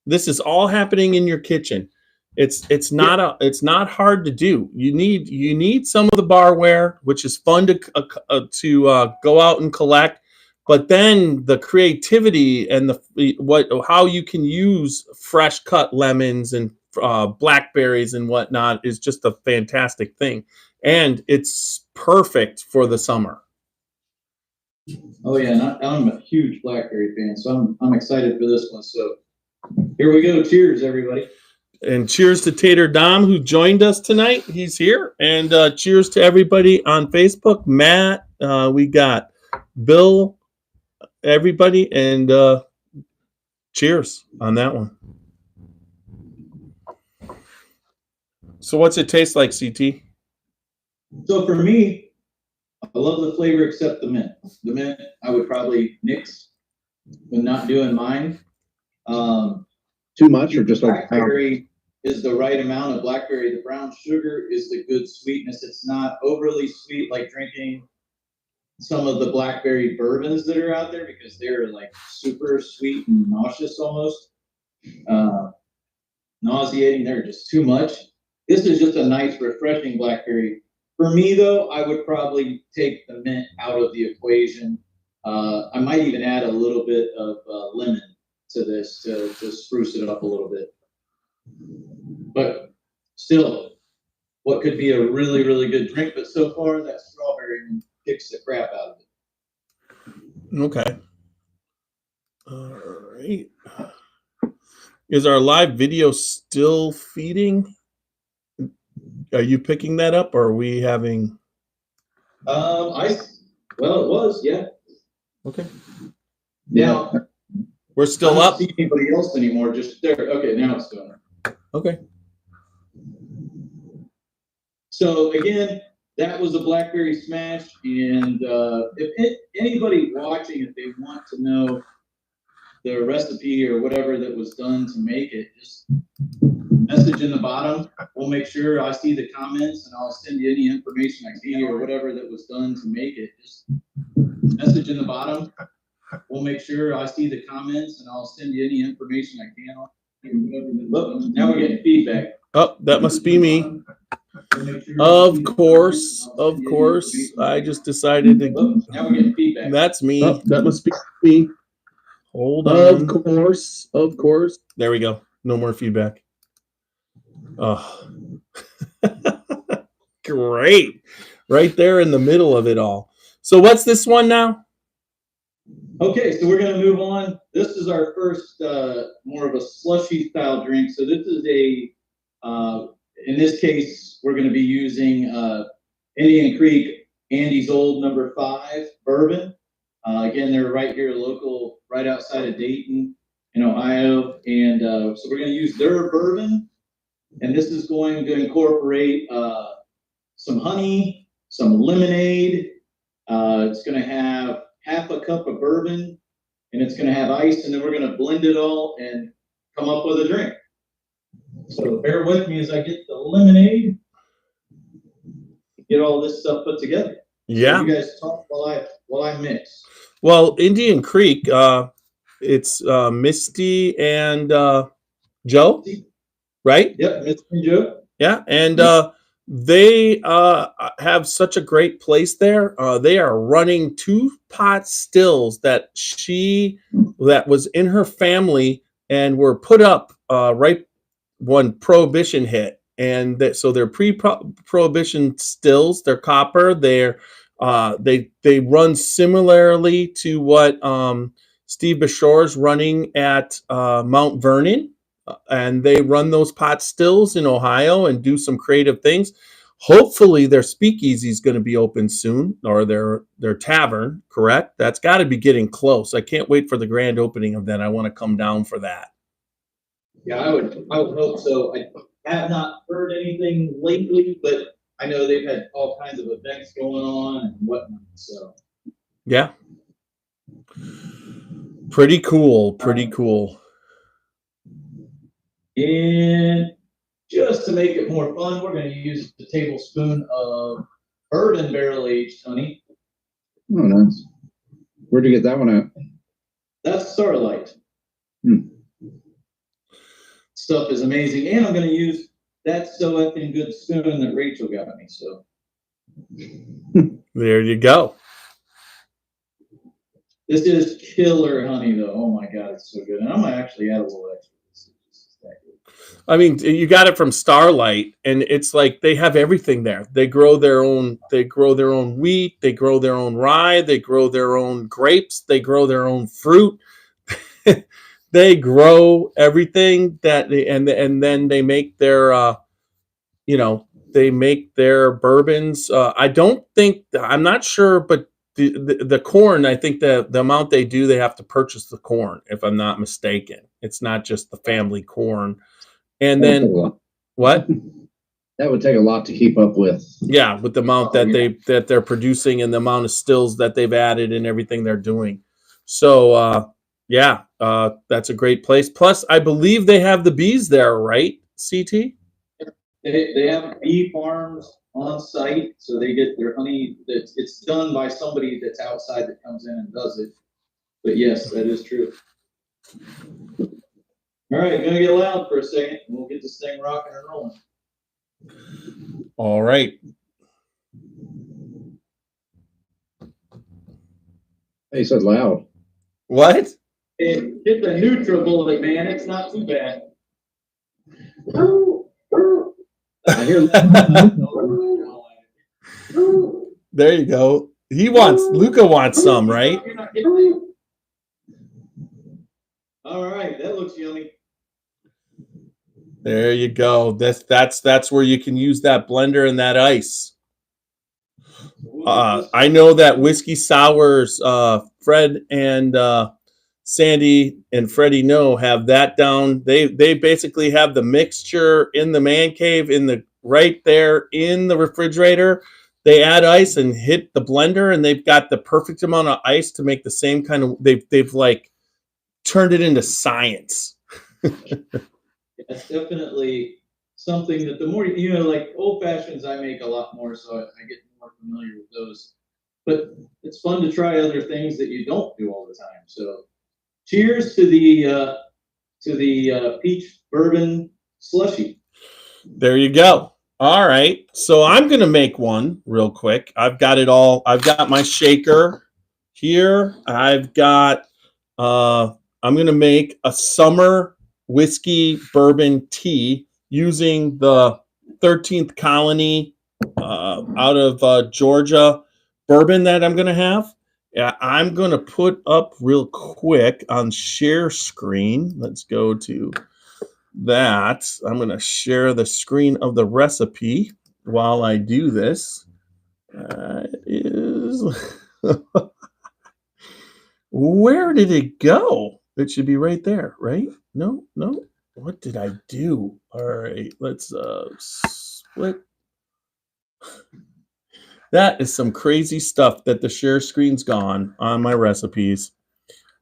This is all happening in your kitchen. It's not hard to do. You need some of the barware, which is fun to go out and collect, But then the creativity and how you can use fresh cut lemons and blackberries and whatnot is just a fantastic thing, and it's perfect for the summer. Oh yeah, and I'm a huge blackberry fan, so I'm excited for this one. So here we go. Cheers, everybody. And cheers to Tater Dom, who joined us tonight. He's here. And cheers to everybody on Facebook. Matt, we got Bill, everybody, and cheers on that one. So what's it taste like, CT? So for me, I love the flavor except the mint. The mint I would probably nix when not doing mine. Too much, or just like blackberry is the right amount of blackberry. The brown sugar is the good sweetness. It's not overly sweet like drinking some of the blackberry bourbons that are out there, because they're like super sweet and nauseous almost. Nauseating, they're just too much. This is just a nice, refreshing blackberry. For me, though, I would probably take the mint out of the equation. I might even add a little bit of lemon to this to spruce it up a little bit. But still, what could be a really, really good drink, but so far that strawberry kicks the crap out of it. Okay. All right. Is our live video still feeding? Are you picking that up, or are we having? Well, it was, yeah. Okay. Now we're still I up. don't see anybody else anymore. Just there. Okay, now it's going. Okay. So again, that was a blackberry smash, and if anybody watching, if they want to know the recipe or whatever that was done to make it, just message in the bottom. We'll make sure I see the comments, and I'll send you any information I see or whatever that was done to make it. Just message in the bottom. We'll make sure I see the comments, and I'll send you any information I can. Look, now we're getting feedback. Oh, that must be me. Of course. I just decided to. Look, now we're getting feedback. That's me. Oh, that must be me. Hold on. Of course. There we go. No more feedback. Oh, great. Right there in the middle of it all. So what's this one now? Okay, so we're going to move on. This is our first, more of a slushy style drink. So this is in this case, we're going to be using Indian Creek Andy's Old No. 5 bourbon. Again, they're right here local, right outside of Dayton in Ohio. And so we're going to use their bourbon. And this is going to incorporate some honey, some lemonade. It's going to have half a cup of bourbon, and it's going to have ice, and then we're going to blend it all and come up with a drink. So bear with me as I get the lemonade, get all this stuff put together. Yeah. So you guys talk while I mix. Well, Indian Creek, it's Misty and Joe, right? Yep, Misty and Joe. Yeah, and they have such a great place there. They are running 2 pot stills that was in her family and were put up right when Prohibition hit. And so they're pre-Prohibition stills. They're copper. They run similarly to what Steve Bashor's running at Mount Vernon. And they run those pot stills in Ohio and do some creative things. Hopefully their speakeasy is going to be open soon, or their tavern, correct? That's got to be getting close. I can't wait for the grand opening of that. I want to come down for that. Yeah, I would hope so. I have not heard anything lately, but I know they've had all kinds of events going on and whatnot. So yeah, pretty cool. Cool. And just to make it more fun, we're going to use a tablespoon of bourbon barrel-aged honey. Oh, nice. Where'd you get that one at? That's Starlight. Stuff is amazing. And I'm going to use that so effing good spoon that Rachel got me. So there you go. This is killer honey, though. Oh my god, it's so good. And I'm gonna actually add a little extra. It's that good. I mean, you got it from Starlight, and it's like they have everything there. They grow their own. They grow their own wheat. They grow their own rye. They grow their own grapes. They grow their own fruit. They grow everything that, and then they make their, they make their bourbons. I don't think, I'm not sure, but the corn, I think the amount they do, they have to purchase the corn, if I'm not mistaken. It's not just the family corn. And then what? That would take a lot to keep up with. Yeah, with the amount that they're producing and the amount of stills that they've added and everything they're doing. So that's a great place. Plus, I believe they have the bees there, right? CT? They have bee farms on site, so they get their honey. It's done by somebody that's outside that comes in and does it. But yes, that is true. All right, gonna get loud for a second. We'll get this thing rocking and rolling. All right. He said loud. What? Hit the NutriBullet, man. It's not too bad. I hear There you go. Luca wants some, right? All right, that looks yummy. There you go. That's where you can use that blender and that ice. I know that whiskey sours, Fred and Sandy and Freddie have that down. They basically have the mixture in the man cave right there in the refrigerator. They add ice and hit the blender, and they've got the perfect amount of ice to make the same kind of. They've like turned it into science. It's definitely something that the more like old fashions, I make a lot more, so I get more familiar with those. But it's fun to try other things that you don't do all the time. So, cheers to the peach bourbon slushy. There you go. All right, so I'm gonna make one real quick. I've got it all. I've got my shaker here. I'm gonna make a summer whiskey bourbon tea using the 13th Colony out of Georgia bourbon that I'm going to have. I'm going to put up real quick on share screen. Let's go to that. I'm going to share the screen of the recipe while I do this. Where did it go? It should be right there, right? No. What did I do? All right, let's split. That is some crazy stuff that the share screen's gone on my recipes.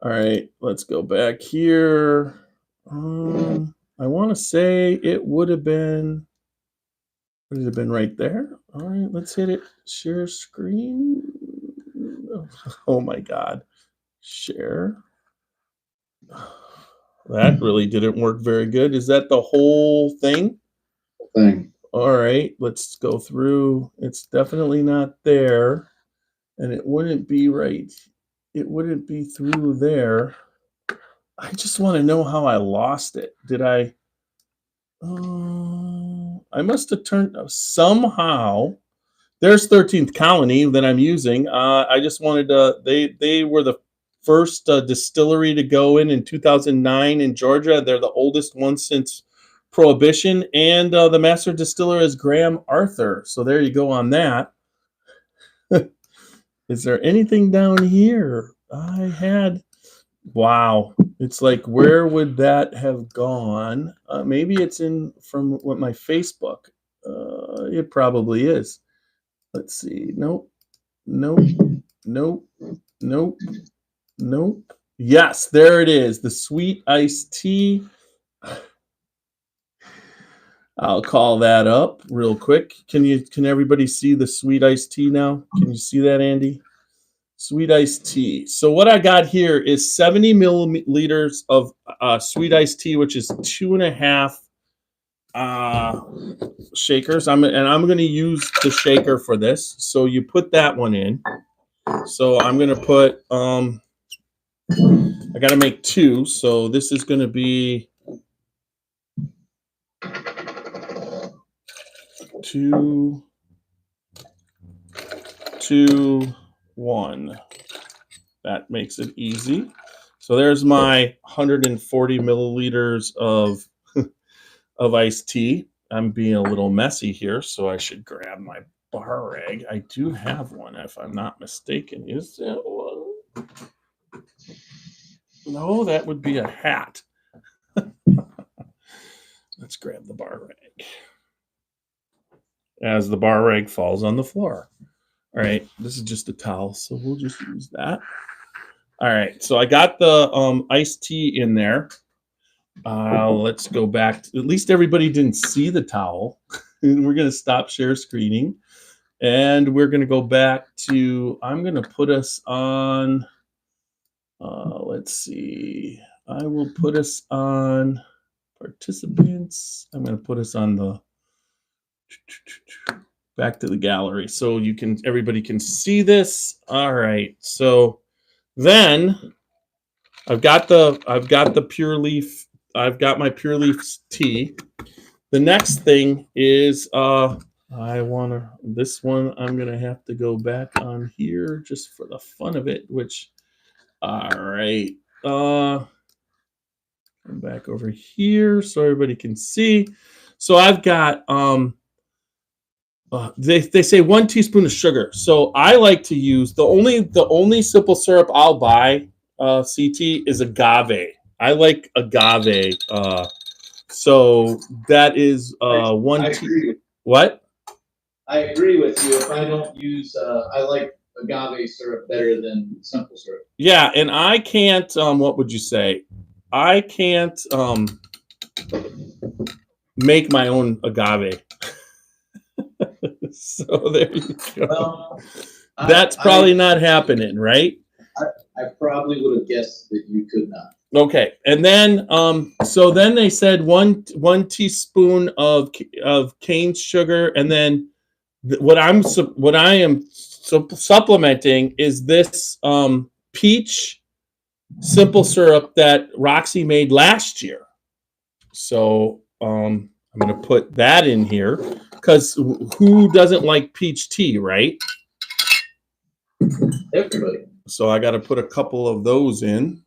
All right, let's go back here. I want to say it would have been right there. All right, let's hit it. Share screen. Oh my God. Share. That really didn't work very good. Is that the whole thing? All right, let's go through. It's definitely not there. And it wouldn't be right. It wouldn't be through there. I just want to know how I lost it. Did I? I must have turned somehow. There's 13th Colony that I'm using. I just wanted to. They were the first distillery to go in 2009 in Georgia. They're the oldest one since Prohibition, and the master distiller is Graham Arthur. So there you go on that. Is there anything down here? Wow. It's like, where would that have gone? Maybe it's from my Facebook. It probably is. Let's see. Nope. Yes, there it is. The sweet iced tea. I'll call that up real quick. Can everybody see the sweet iced tea now? Can you see that, Andy? Sweet iced tea. So what I got here is 70 milliliters of sweet iced tea, which is 2.5 shakers. I'm going to use the shaker for this. So you put that one in. So I'm going to put I got to make 2. So this is going to be 2, 2, 1. That makes it easy. So there's my 140 milliliters of of iced tea. I'm being a little messy here, so I should grab my bar rag. I do have one, if I'm not mistaken. Is that one? No, that would be a hat. Let's grab the bar rag. As the bar rag falls on the floor. All right, this is just a towel, so we'll just use that. All right, so I got the iced tea in there. Let's go back. At least everybody didn't see the towel. We're going to stop share screening. And we're going to go back to, I'm going to put us on, let's see. I will put us on participants. I'm going to put us on the, back to the gallery. So everybody can see this. All right. So then I've got the pure leaf. I've got my pure leaf tea. The next thing is this one I'm gonna have to go back on here just for the fun of it, all right. Come back over here so everybody can see. So I've got they say 1 teaspoon of sugar. So I like to use the only simple syrup I'll buy CT is agave. I like agave. So that is what? I agree with you. If I don't use, I like agave syrup better than simple syrup. Yeah, and I can't. What would you say? I can't make my own agave. So there you go. Well, that's probably not happening, right? I probably would have guessed that you could not. Okay, and then so then they said one teaspoon of cane sugar, and then what I am supplementing is this peach simple syrup that Roxy made last year. So I'm going to put that in here because who doesn't like peach tea, right? Everybody. So I got to put a couple of those in.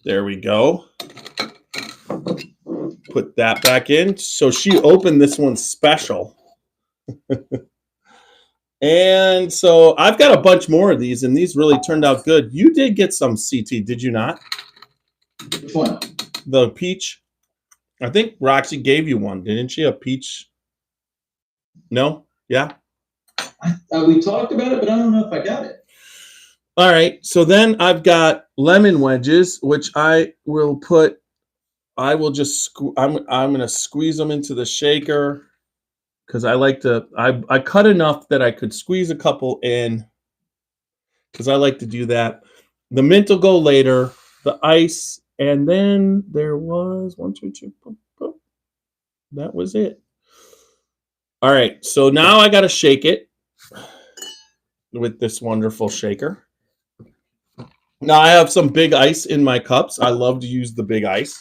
There we go. Put that back in. So she opened this one special. And so I've got a bunch more of these, and these really turned out good. You did get some CT, did you not? Which one? The peach. I think Roxy gave you one, didn't she? A peach? No? Yeah? We talked about it, but I don't know if I got it. All right. So then I've got lemon wedges, which I'm going to squeeze them into the shaker because I cut enough that I could squeeze a couple in because I like to do that. The mint will go later, the ice, and then there was 1, 2, 3, 4. That was it. All right. So now I got to shake it with this wonderful shaker. Now I have some big ice in my cups. I love to use the big ice.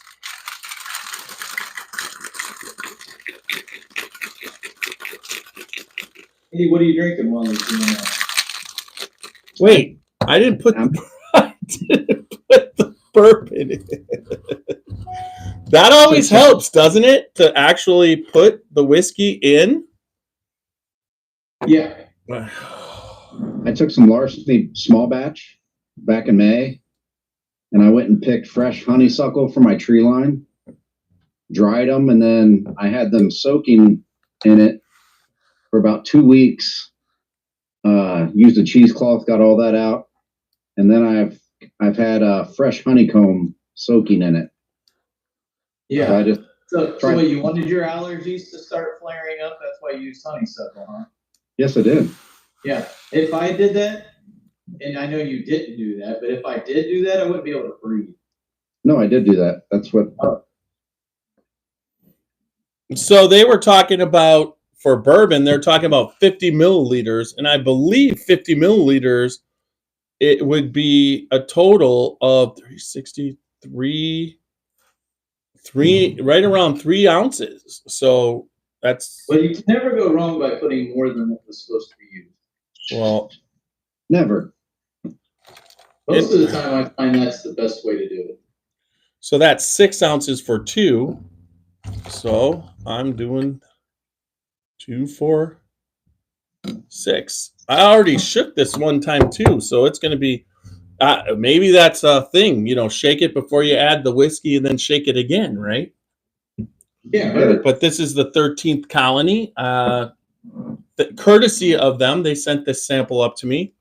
Hey, what are you drinking while you're doing that? Wait, I didn't put the bourbon in. That always helps, doesn't it? To actually put the whiskey in. Yeah. I took some Larceny small batch back in May, and I went and picked fresh honeysuckle from my tree line, dried them, and then I had them soaking in it for about 2 weeks. Used a cheesecloth, got all that out, and then I've had fresh honeycomb soaking in it. Yeah. So wait, you wanted your allergies to start flaring up? That's why you used honeysuckle, huh? Yes, I did. Yeah. If I did that, and I know you didn't do that, but if I did do that, I wouldn't be able to breathe. No, I did do that. That's what. So they were talking about for bourbon, they're talking about 50 milliliters, and I believe 50 milliliters, it would be a total of 363, right around 3 ounces. So that's, But you can never go wrong by putting more than what was supposed to be used. well, Never. Most of the time, I find that's the best way to do it. so that's 6 ounces for 2. So I'm doing 2, 4, 6. I already shook this one time too, so it's going to be maybe that's a thing. You know, shake it before you add the whiskey, and then shake it again, right? Yeah, But this is the 13th colony. Courtesy of them, they sent this sample up to me.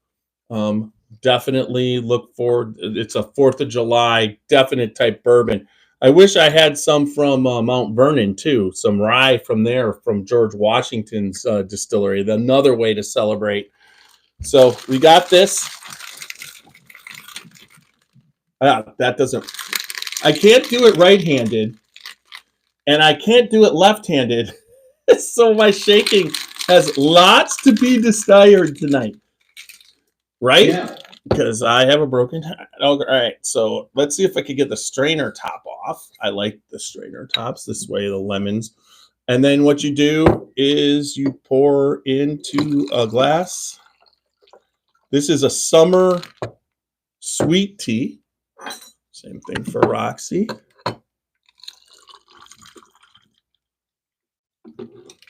Definitely look forward. It's a 4th of July definite type bourbon. I wish I had some from Mount Vernon too, some rye from there, from George Washington's distillery. Another way to celebrate. So we got this. That doesn't. I can't do it right-handed, and I can't do it left-handed. So my shaking has lots to be desired tonight, right? Yeah. Because I have a broken hand. All right, so let's see if I can get the strainer top off. I like the strainer tops. This way, the lemons. And then what you do is you pour into a glass. This is a summer sweet tea. Same thing for Roxy.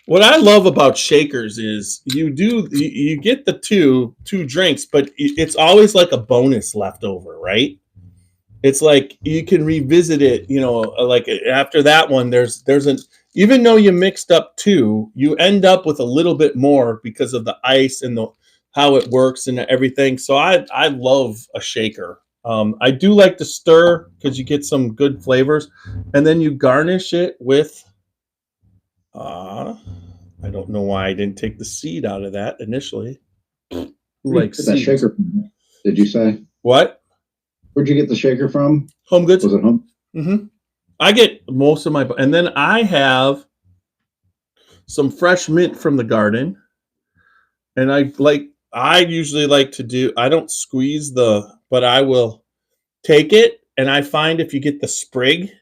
What I love about shakers is you get the two drinks, but it's always like a bonus left over, right? It's like you can revisit it, you know, like after that one, there's an, even though you mixed up 2, you end up with a little bit more because of the ice and how it works and everything. So I love a shaker. I do like to stir because you get some good flavors, and then you garnish it with I don't know why I didn't take the seed out of that initially. Like that shaker from? Did you say? What? Where'd you get the shaker from? Home Goods. Was it home? Mm-hmm. I get most of my, and then I have some fresh mint from the garden, and I usually like to do. I don't squeeze but I will take it, and I find if you get the sprig,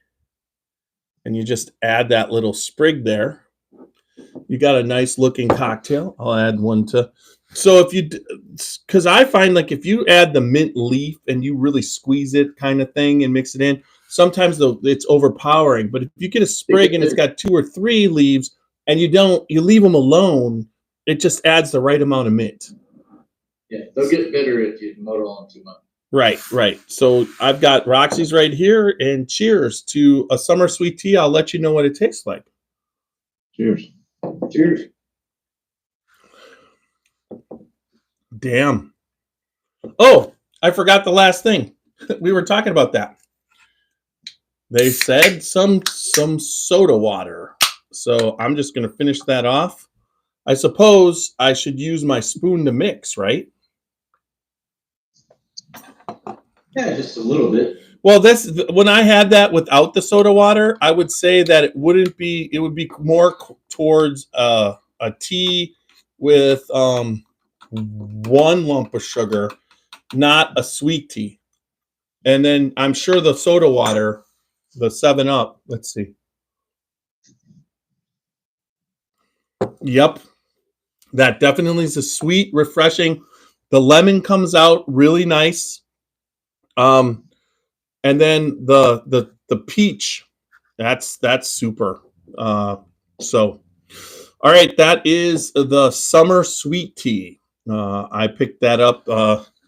and you just add that little sprig there, you got a nice looking cocktail. I'll add one to. So because I find like if you add the mint leaf and you really squeeze it kind of thing and mix it in, sometimes it's overpowering. But if you get a sprig and it's got 2 or 3 leaves and you leave them alone, it just adds the right amount of mint. Yeah, they'll get bitter if you motor on too much. Right. So I've got Roxy's right here, and cheers to a summer sweet tea. I'll let you know what it tastes like. Cheers. Cheers. Damn. Oh, I forgot the last thing. We were talking about that. They said some soda water. So I'm just going to finish that off. I suppose I should use my spoon to mix, right? Yeah, just a little bit. Well, when I had that without the soda water, I would say that it would be more towards a tea with 1 lump of sugar, not a sweet tea. And then I'm sure the soda water, the 7-Up, let's see. Yep. That definitely is a sweet, refreshing. The lemon comes out really nice. And then the peach, that's super. So, all right, that is the summer sweet tea. I picked that up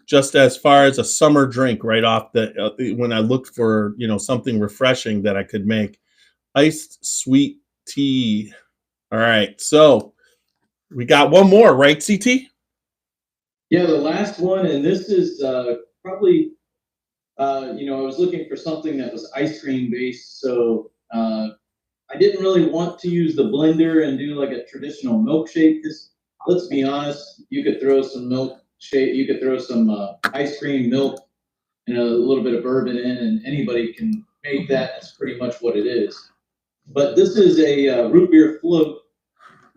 just as far as a summer drink right off when I looked for something refreshing that I could make. Iced sweet tea. All right, so we got one more, right, CT? Yeah, the last one, and this is probably. I was looking for something that was ice cream based, so I didn't really want to use the blender and do like a traditional milkshake. Because let's be honest, you could throw some milkshake, you could throw some ice cream, milk, and a little bit of bourbon in, and anybody can make that. That's pretty much what it is. But this is a root beer float,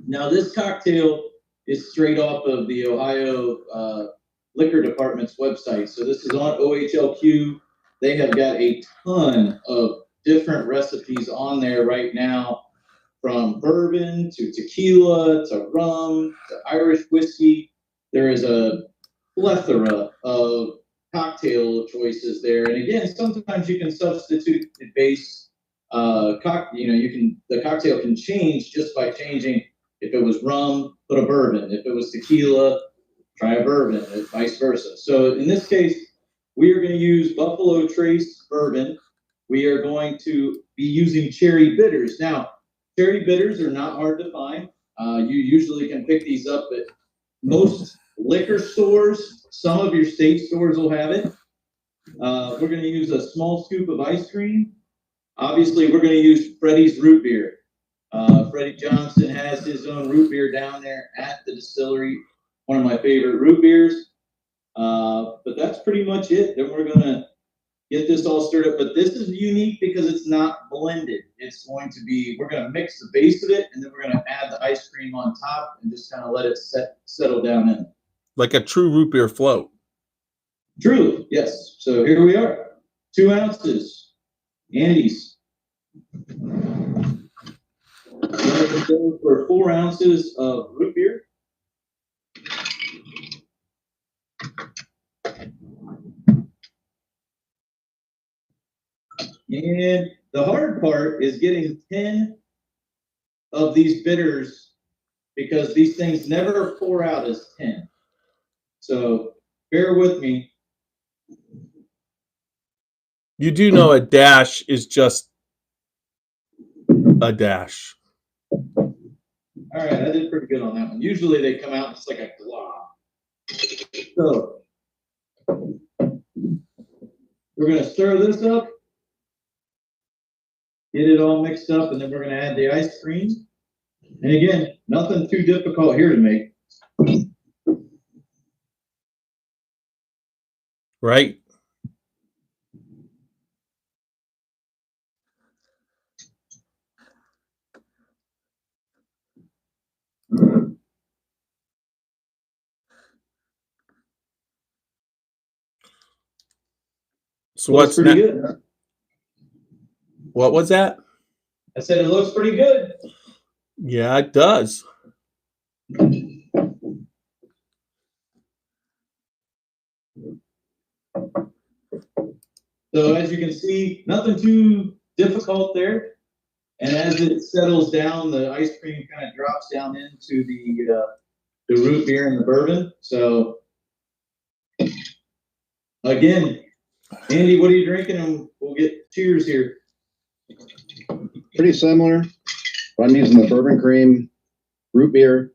Now this cocktail is straight off of the Ohio Liquor Department's website. So this is on OHLQ. They have got a ton of different recipes on there right now, from bourbon to tequila to rum to Irish whiskey. There is a plethora of cocktail choices there. And again, sometimes you can substitute the base the cocktail can change just by changing. If it was rum, put a bourbon. If it was tequila, try a bourbon, and vice versa. So in this case, we are going to use Buffalo Trace bourbon. We are going to be using cherry bitters. Now, cherry bitters are not hard to find. You usually can pick these up at most liquor stores. Some of your state stores will have it. We're going to use a small scoop of ice cream. Obviously, we're going to use Freddie's root beer. Freddie Johnson has his own root beer down there at the distillery. One of my favorite root beers. But that's pretty much it. Then we're going to get this all stirred up. But this is unique because it's not blended. It's going to be, we're going to mix the base of it, and then we're going to add the ice cream on top and just kind of let it settle down in. Like a true root beer float. Truly, yes. So here we are. 2 ounces. Andes. Go for 4 ounces of root beer. And the hard part is getting 10 of these bitters, because these things never pour out as 10. So bear with me. You do know a dash is just a dash. All right, I did pretty good on that one. Usually they come out just like a glob. So we're going to stir this up, get it all mixed up, and then we're going to add the ice cream. And again, nothing too difficult here to make. Right? So what's pretty next? good. What was that? I said it looks pretty good. Yeah, it does. So as you can see, nothing too difficult there. And as it settles down, the ice cream kind of drops down into the root beer and the bourbon. So again, Andy, what are you drinking? And we'll get cheers here. Pretty similar. But I'm using the bourbon cream, root beer,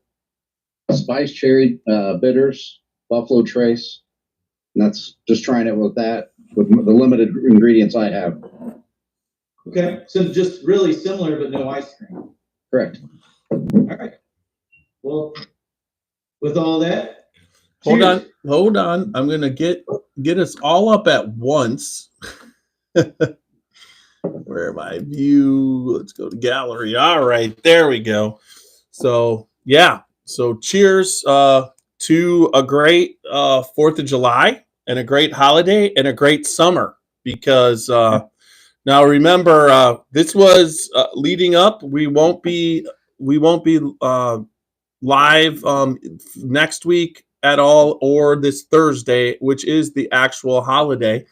spiced cherry bitters, Buffalo Trace. And that's just trying it with that, with the limited ingredients I have. Okay, so just really similar, but no ice cream. Correct. All right. Well, with all that, Hold cheers. on. I'm gonna get us all up at once. Where am I? View. Let's go to gallery. All right, there we go. So yeah. So cheers to a great 4th of July and a great holiday and a great summer, because now remember, this was leading up. We won't be live next week at all, or this Thursday, which is the actual holiday.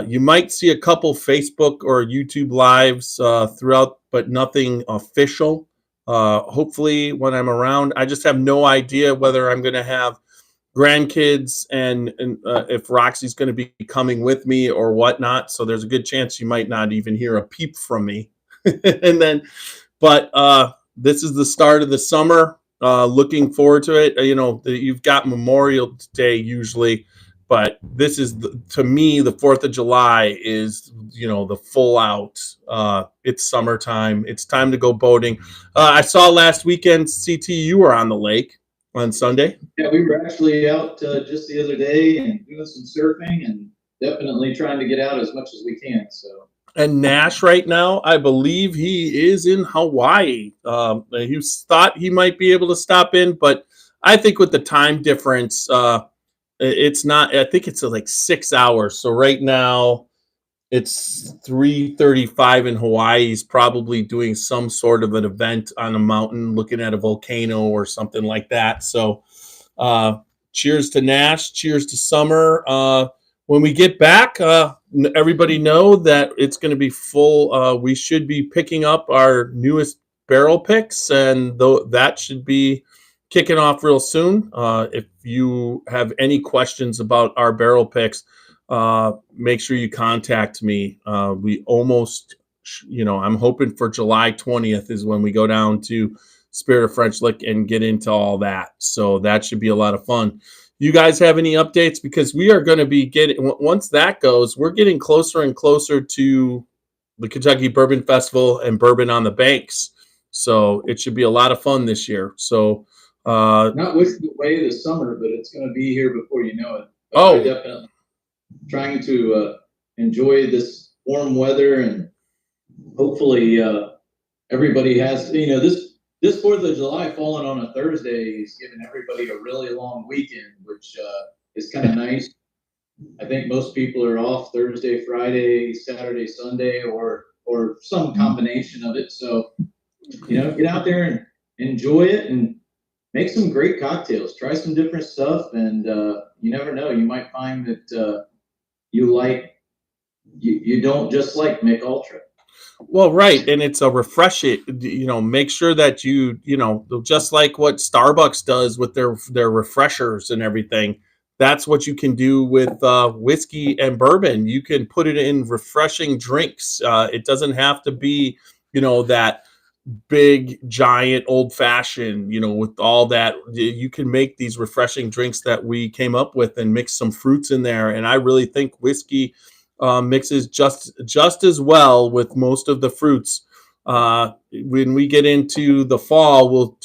You might see a couple Facebook or YouTube lives throughout, but nothing official. Hopefully when I'm around. I just have no idea whether I'm going to have grandkids and if Roxy's going to be coming with me or whatnot. So there's a good chance you might not even hear a peep from me. And then, but this is the start of the summer. Looking forward to it. You've got Memorial Day usually, but this is to me, the 4th of July is, the full out. It's summertime. It's time to go boating. I saw last weekend, CT, you were on the lake on Sunday. Yeah, we were actually out just the other day and doing some surfing, and definitely trying to get out as much as we can. So And Nash right now, I believe he is in Hawaii. He thought he might be able to stop in, but I think with the time difference, it's not. I think it's like 6 hours. So right now it's 3:35 in Hawaii. He's probably doing some sort of an event on a mountain, looking at a volcano or something like that. So, cheers to Nash. Cheers to Summer. When we get back, everybody know that it's going to be full. We should be picking up our newest barrel picks, and that should be kicking off real soon. If you have any questions about our barrel picks, make sure you contact me. We almost, I'm hoping for July 20th is when we go down to Spirit of French Lick and get into all that. So that should be a lot of fun. You guys have any updates? Because we are going to be once that goes, we're getting closer and closer to the Kentucky Bourbon Festival and Bourbon on the Banks. So it should be a lot of fun this year. So, not wishing away the summer, but it's going to be here before you know it. But oh, I definitely trying to enjoy this warm weather, and hopefully everybody has, this 4th of July falling on a Thursday is giving everybody a really long weekend, which is kind of nice. I think most people are off Thursday, Friday, Saturday, Sunday, or some combination of it. So, get out there and enjoy it and make some great cocktails. Try some different stuff, and you never know. You might find that you don't just like Mick Ultra. Well, right, and it's a refreshing. Make sure that just like what Starbucks does with their refreshers and everything. That's what you can do with whiskey and bourbon. You can put it in refreshing drinks. It doesn't have to be, that big giant old fashioned. With all that, you can make these refreshing drinks that we came up with and mix some fruits in there. And I really think whiskey mixes just as well with most of the fruits. When we get into the fall, we'll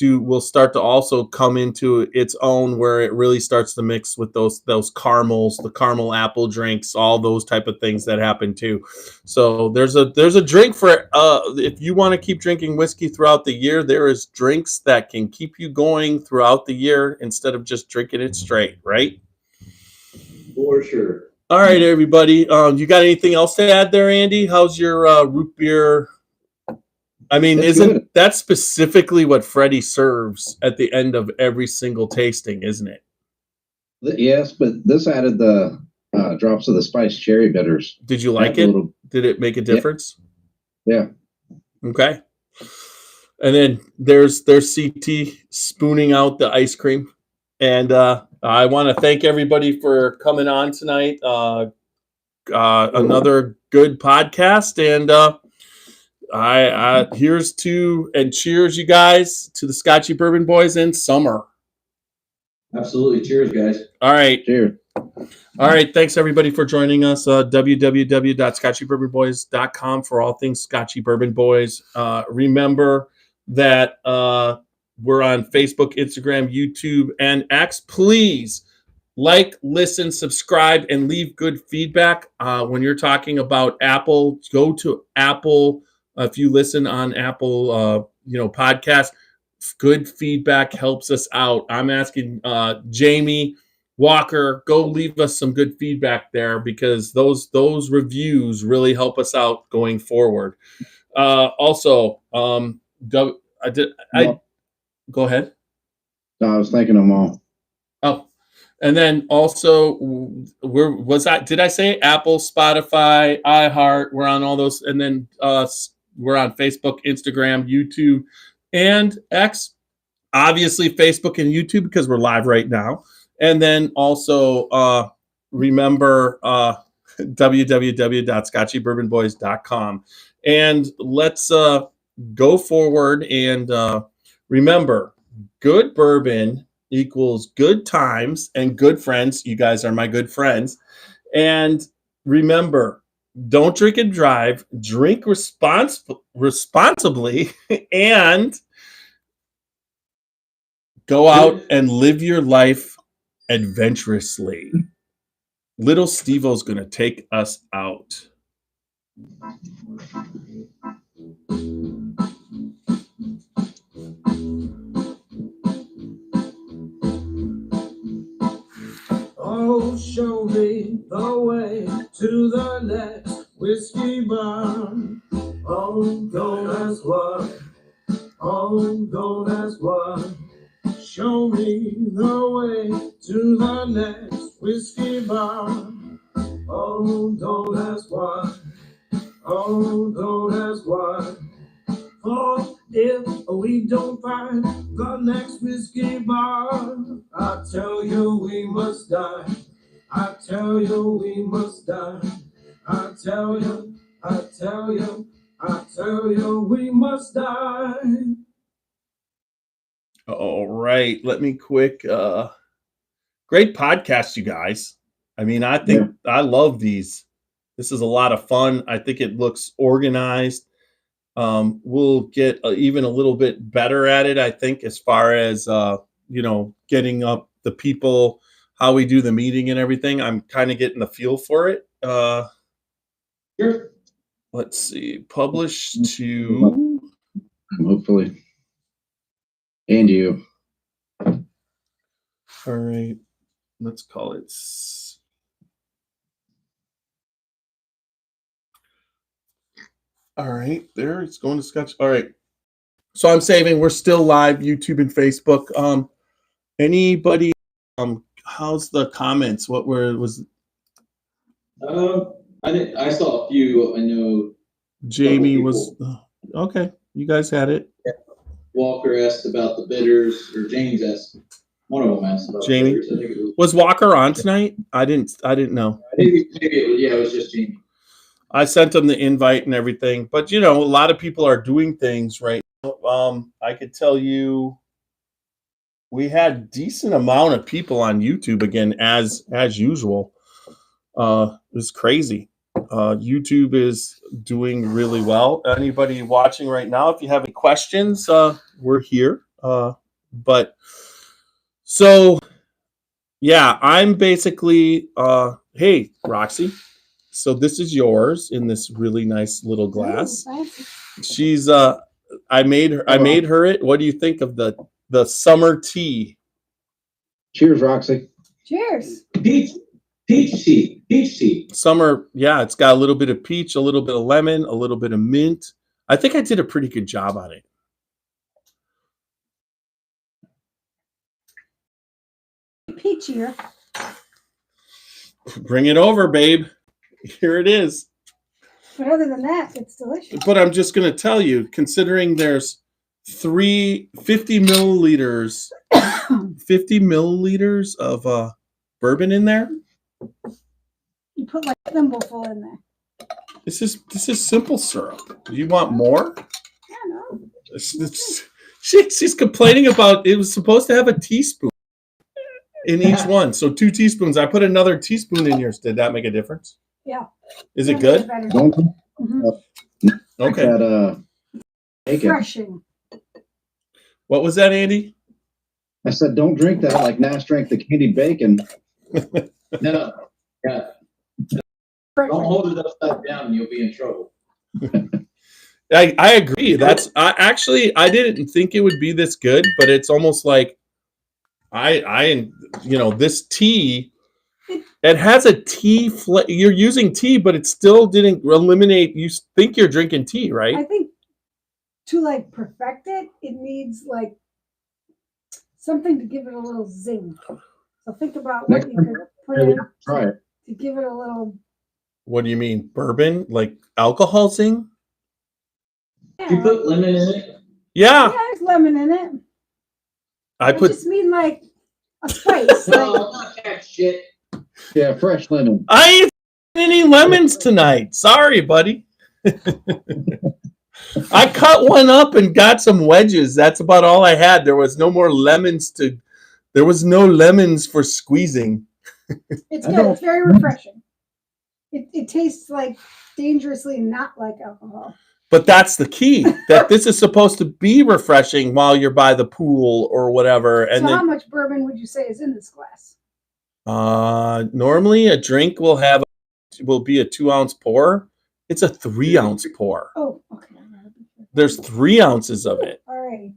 start to also come into its own, where it really starts to mix with those caramels, the caramel apple drinks, all those type of things that happen too. So there's a drink for if you want to keep drinking whiskey throughout the year. There is drinks that can keep you going throughout the year instead of just drinking it straight, right? For sure. All right, everybody. You got anything else to add there, Andy? How's your root beer? I mean, isn't that specifically what Freddie serves at the end of every single tasting, isn't it? Yes, but this added the drops of the spiced cherry bitters. Did you like it? Did it make a difference? Yeah. Okay. And then there's CT spooning out the ice cream. And I want to thank everybody for coming on tonight. Another good podcast. And here's to, and cheers, you guys, to the Scotchy Bourbon Boys in summer. Absolutely. Cheers, guys. All right. Cheers. All right. Thanks, everybody, for joining us. www.scotchybourbonboys.com for all things Scotchy Bourbon Boys. Remember that we're on Facebook, Instagram, YouTube, and X. Please like, listen, subscribe, and leave good feedback. When you're talking about Apple, go to Apple. If you listen on Apple, podcast, good feedback helps us out. I'm asking Jamie Walker, go leave us some good feedback there, because those reviews really help us out going forward. Also, go ahead. No, I was thinking of them all. Oh, and then also, did I say Apple, Spotify, iHeart? We're on all those, and then we're on Facebook, Instagram, YouTube, and X. Obviously, Facebook and YouTube, because we're live right now. And then also remember www.scotchybourbonboys.com. And let's go forward and remember, good bourbon equals good times and good friends. You guys are my good friends. And remember, don't drink and drive. Drink responsibly and go out and live your life adventurously. Little Steve-O's going to take us out. Oh, show me the way to the next whiskey bar. Oh, don't ask what. Oh, don't ask what. Show me the way to the next whiskey bar. Oh, don't ask what. Oh, don't ask what. For if we don't find the next whiskey bar, I tell you we must die. I tell you we must die. I tell you, I tell you, I tell you we must die. All right. Let me quick. Great podcast, you guys. I mean, I think I love these. This is a lot of fun. I think it looks organized. We'll get even a little bit better at it, I think, as far as, getting up the people, how we do the meeting and everything. I'm kind of getting the feel for it. Sure. Let's see. Publish to. Hopefully. And you. All right. Let's call it. All right. There. It's going to Scotch. All right. So I'm saving. We're still live, YouTube and Facebook. Anybody? How's the comments? What was? I saw a few. I know Jamie was okay. You guys had it. Walker asked about the bitters, or James asked. One of them asked about Jamie. the bitters. I think it Was Walker on tonight? I didn't know. maybe it was just Jamie. I sent him the invite and everything, but a lot of people are doing things right now. I could tell you, we had decent amount of people on YouTube again, as usual. It was crazy. YouTube is doing really well. Anybody watching right now, if you have any questions, we're here. But so, yeah, I'm basically, hey, Roxy. So this is yours in this really nice little glass. She's, I made her it. What do you think of the summer tea? Cheers, Roxy. Cheers. Peach tea. Summer, yeah, it's got a little bit of peach, a little bit of lemon, a little bit of mint. I think I did a pretty good job on it. Peachier. Bring it over, babe. Here it is. But other than that, it's delicious. But I'm just going to tell you, considering there's 50 milliliters, 50 milliliters of bourbon in there. You put like a thimbleful in there. This is simple syrup. Do you want more? I don't know. She's complaining about it was supposed to have a teaspoon in each one. So 2 teaspoons. I put another teaspoon in yours. Did that make a difference? Yeah. Is it good? Don't Okay. that, Refreshing. What was that, Andy? I said, don't drink that like Nash drank the candied bacon. No. Yeah. Don't hold it upside down and you'll be in trouble. I agree. I didn't think it would be this good, but it's almost like this tea. It has a tea you're using tea, but it still didn't eliminate. You think you're drinking tea, right? I think to like perfect it, it needs like something to give it a little zing. So think about what you could put in Try it. to give it a little. What do you mean, bourbon? Like alcohol zing? Yeah, You put lemon in it? Yeah, there's lemon in it. I just mean like a spice. No, like, not that shit. Yeah, fresh lemon. I ain't any lemons tonight. Sorry, buddy. I cut one up and got some wedges. That's about all I had. There was no more lemons there was no lemons for squeezing. it's good. It's very refreshing. It tastes like dangerously not like alcohol. But that's the key, that this is supposed to be refreshing while you're by the pool or whatever. And so then, how much bourbon would you say is in this glass? normally a drink will be a 2-ounce pour. It's a 3-ounce pour. Oh, okay. There's 3 ounces of it. All right.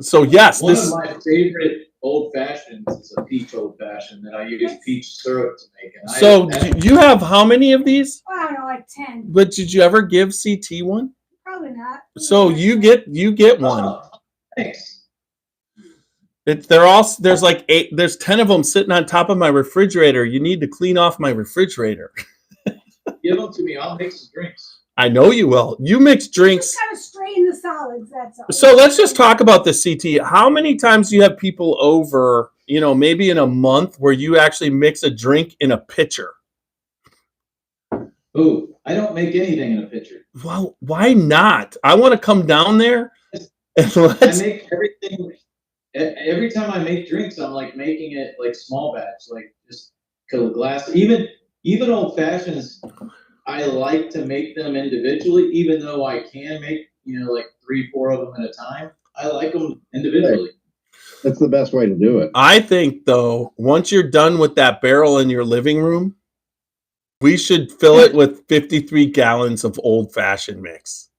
So yes, One this. of my favorite old fashions is a peach old fashioned that I use peach syrup to make. And So you have how many of these? Well, I don't know, like 10. But did you ever give CT one? Probably not. So you get one. Oh, thanks. There's like 8. There's 10 of them sitting on top of my refrigerator. You need to clean off my refrigerator. Give them to me. I'll make some drinks. I know you will. You mix drinks. Just kind of strain the solids. That's all. So let's just talk about the CT. How many times do you have people over, maybe in a month, where you actually mix a drink in a pitcher? Ooh, I don't make anything in a pitcher. Well, why not? I want to come down there and I make everything. Every time I make drinks, I'm like making it like small batch, like just a glass. Even old fashions, I like to make them individually, even though I can make, like 3-4 of them at a time. I like them individually. That's the best way to do it. I think, though, once you're done with that barrel in your living room, we should fill it with 53 gallons of old-fashioned mix.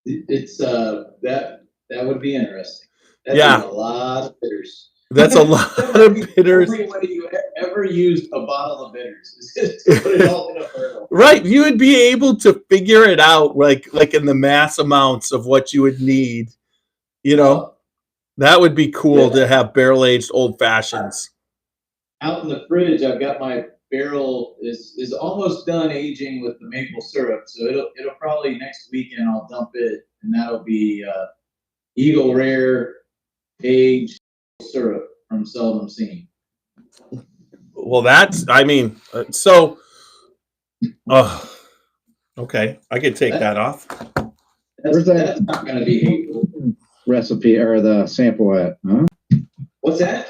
It's that would be interesting. That's Yeah. a lot of bitters. That's a lot of bitters. The only way you ever used a bottle of bitters is just to put it all in a barrel. Right. You would be able to figure it out like in the mass amounts of what you would need. That would be cool to have barrel-aged old fashions. Out in the fridge, I've got my barrel is almost done aging with the maple syrup. So it'll probably next weekend I'll dump it, and that'll be Eagle Rare aged syrup from Seldom Seen. Well, that's, okay. I could take that off. That's not going to be hateful. Recipe or the sample at, huh? What's that?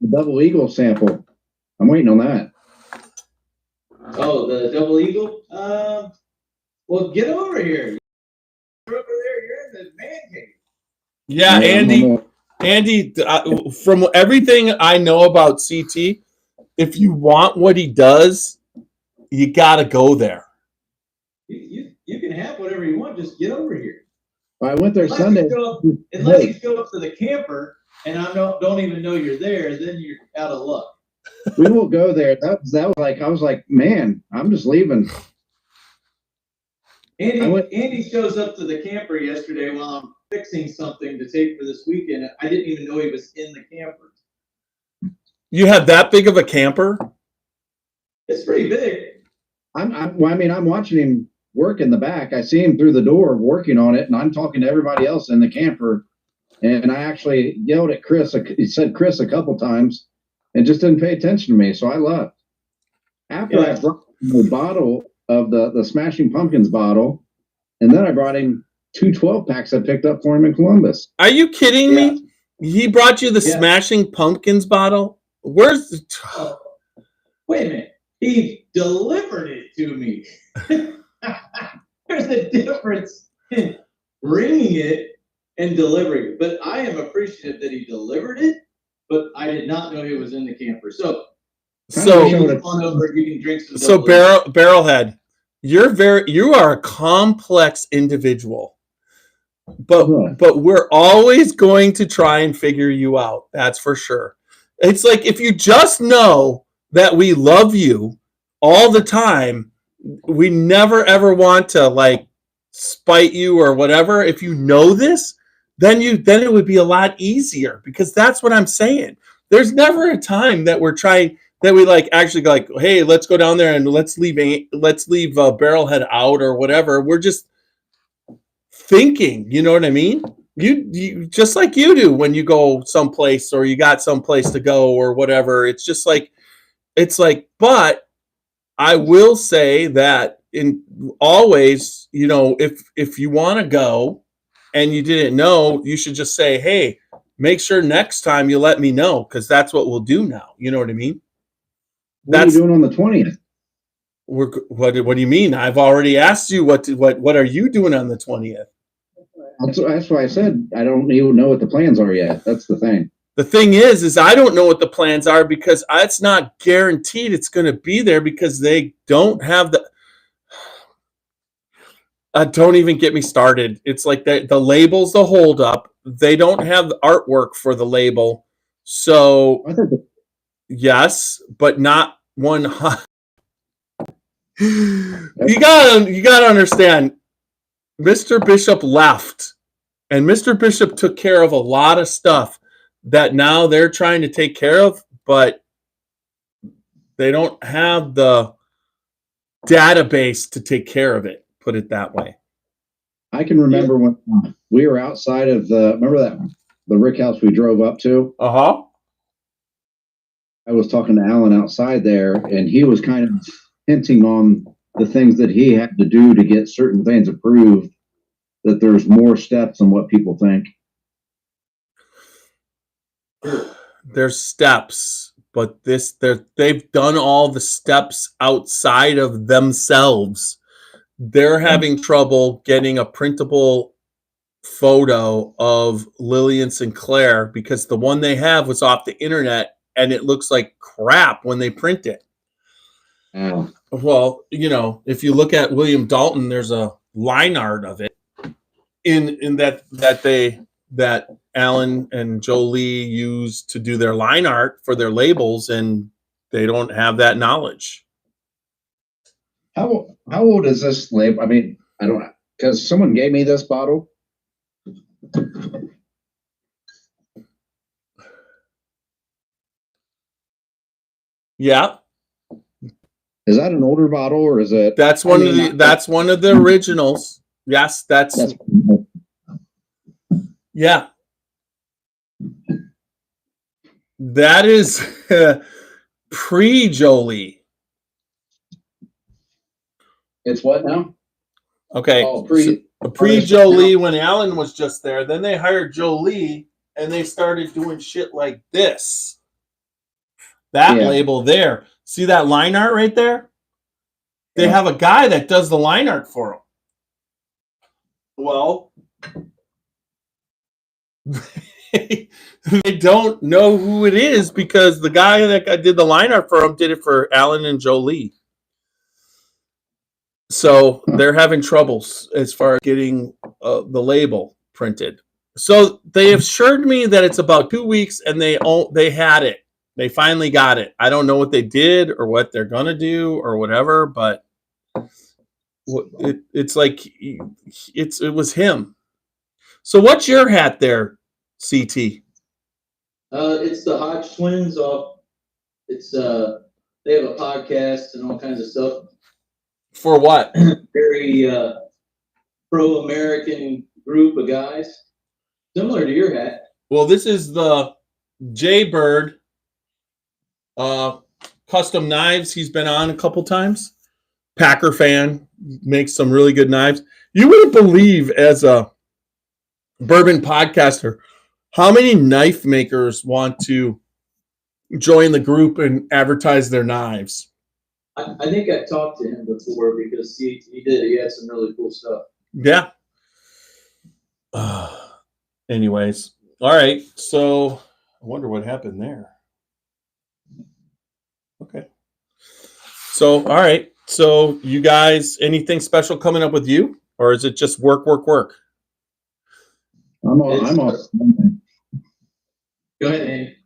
The Double Eagle sample. I'm waiting on that. Oh, the Double Eagle? Well, get over here. You're over there. You're in the man cave. Yeah, Andy, from everything I know about CT, if you want what he does, you got to go there. You can have whatever you want. Just get over here. I went there Sunday. Unless you go up to the camper and I don't even know you're there, then you're out of luck. We will go there. That was like, I was like, man, I'm just leaving. Andy shows up to the camper yesterday while I'm fixing something to take for this weekend. I didn't even know he was in the camper. You have that big of a camper? It's pretty big. I'm watching him work in the back. I see him through the door working on it, and I'm talking to everybody else in the camper. And I actually yelled at Chris. He said Chris a couple times and just didn't pay attention to me. So I left. After I brought the bottle of the Smashing Pumpkins bottle, and then I brought him 2 12-packs I picked up for him in Columbus. Are you kidding me? He brought you the Smashing Pumpkins bottle? Where's the... Wait a minute. He delivered it to me. There's a difference in bringing it and delivering it. But I am appreciative that he delivered it, but I did not know he was in the camper. So over, you can drink some. So Barrelhead, you are a complex individual. But we're always going to try and figure you out. That's for sure. It's like if you just know that we love you all the time, we never ever want to like spite you or whatever. If you know this, then it would be a lot easier, because that's what I'm saying. There's never a time that we're trying that we like actually go like, hey, let's go down there and let's leave Barrelhead out or whatever. We're just thinking, you know what I mean? You just like you do when you go someplace or you got someplace to go or whatever. It's just like, but I will say that always, if you want to go and you didn't know, you should just say, hey, make sure next time you let me know, because that's what we'll do now. You know what I mean? What are you doing on the 20th? What do you mean? I've already asked you what are you doing on the 20th? That's why I said I don't even know what the plans are yet. That's the thing. The thing is I don't know what the plans are, because it's not guaranteed it's going to be there, because they don't have Don't even get me started. It's like the label's the holdup. They don't have the artwork for the label. So I thought the- yes, but not one. You gotta understand. Mr. Bishop left, and Mr. Bishop took care of a lot of stuff that now they're trying to take care of, but they don't have the database to take care of it. Put it that way. I can remember when we were outside of the Rick house we drove up to. Uh-huh. I was talking to Alan outside there, and he was kind of hinting on the things that he had to do to get certain things approved, that there's more steps than what people think. There's steps, but they've done all the steps outside of themselves. They're having trouble getting a printable photo of Lillian Sinclair because the one they have was off the internet and it looks like crap when they print it. Well, if you look at William Dalton, there's a line art of it in that Alan and Jolie use to do their line art for their labels, and they don't have that knowledge. How old is this label? I mean, I don't know, because someone gave me this bottle. Yeah. Is that an older bottle or is it? That's one of the originals. Yes, that's yeah. That is pre-Jolie. It's what now? Okay. Oh, Pre-Jolie when Alan was just there. Then they hired Jolie and they started doing shit like this. That label there. See that line art right there? They have a guy that does the line art for them. Well, they don't know who it is because the guy that did the line art for them did it for Alan and Jolie. So they're having troubles as far as getting the label printed. So they assured me that it's about 2 weeks and they had it. They finally got it. I don't know what they did or what they're going to do or whatever, but it's like it was him. So what's your hat there, CT? It's the Hodge twins off. It's they have a podcast and all kinds of stuff. For what? Very pro-American group of guys. Similar to your hat. Well, this is the Jaybird custom knives. He's been on a couple times. Packer fan, makes some really good knives. You wouldn't believe, as a bourbon podcaster, how many knife makers want to join the group and advertise their knives. I think I talked to him before because he had some really cool stuff. Yeah. Anyways, all right. So I wonder what happened there. Okay. So, all right. So you guys, anything special coming up with you? Or is it just work? I'm off Monday. Go ahead, Andy.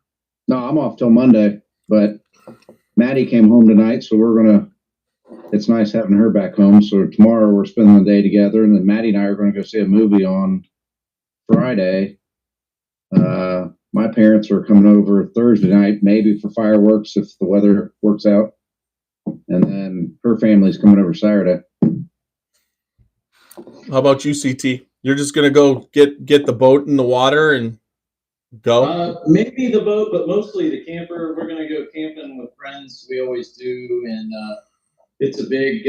No, I'm off till Monday, but Maddie came home tonight, so it's nice having her back home. So tomorrow we're spending the day together, and then Maddie and I are going to go see a movie on Friday. My parents are coming over Thursday night, maybe for fireworks if the weather works out. And then her family's coming over Saturday. How about you, CT? You're just going to go get the boat in the water and go? Maybe the boat, but mostly the camper. We're going to go camping with friends. We always do. And it's a big,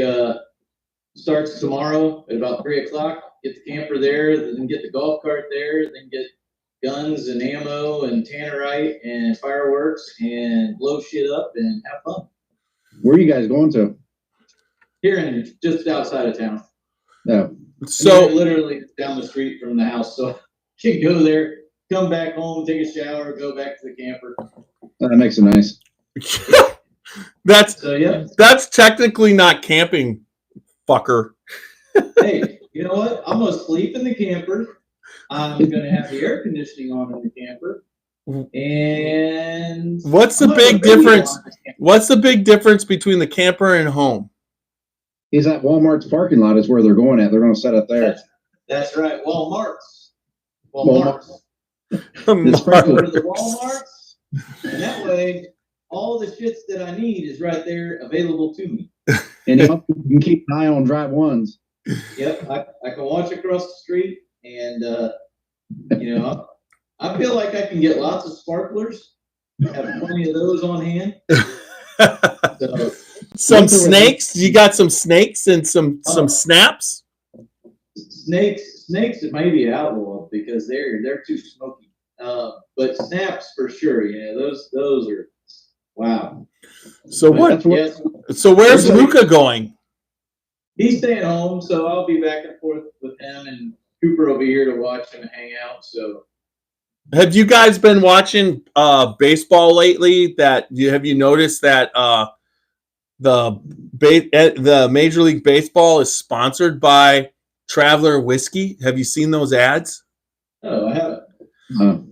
starts tomorrow at about 3:00. Get the camper there, then get the golf cart there, then get guns and ammo and tannerite and fireworks and blow shit up and have fun. Where are you guys going to? Here in just outside of town. No. So literally down the street from the house. So you can go there, come back home, take a shower, go back to the camper. That makes it nice. That's technically not camping, fucker. Hey, You know what? I'm gonna sleep in the camper. I'm gonna have the air conditioning on in the camper. And What's the I'm gonna big have a radio difference? on this camper. What's the big difference between the camper and home? He's at Walmart's parking lot is where they're going at. They're going to set it there. That's right. Walmart's. Walmart. Just go to the Walmart's, and that way, all the shits that I need is right there available to me. And you can keep an eye on drive ones. Yep, I can watch across the street, and I feel like I can get lots of sparklers. Have plenty of those on hand. So, Some snakes? You got some snakes and some snaps? snakes it may be outlawed because they're too smoky. But snaps for sure. Yeah, those are wow. So what? So where's Luca going? He's staying home, so I'll be back and forth with him, and Cooper will be here to watch and hang out. So, have you guys been watching baseball lately? Have you noticed that the Major League Baseball is sponsored by Traveler Whiskey? Have you seen those ads? Oh, I haven't.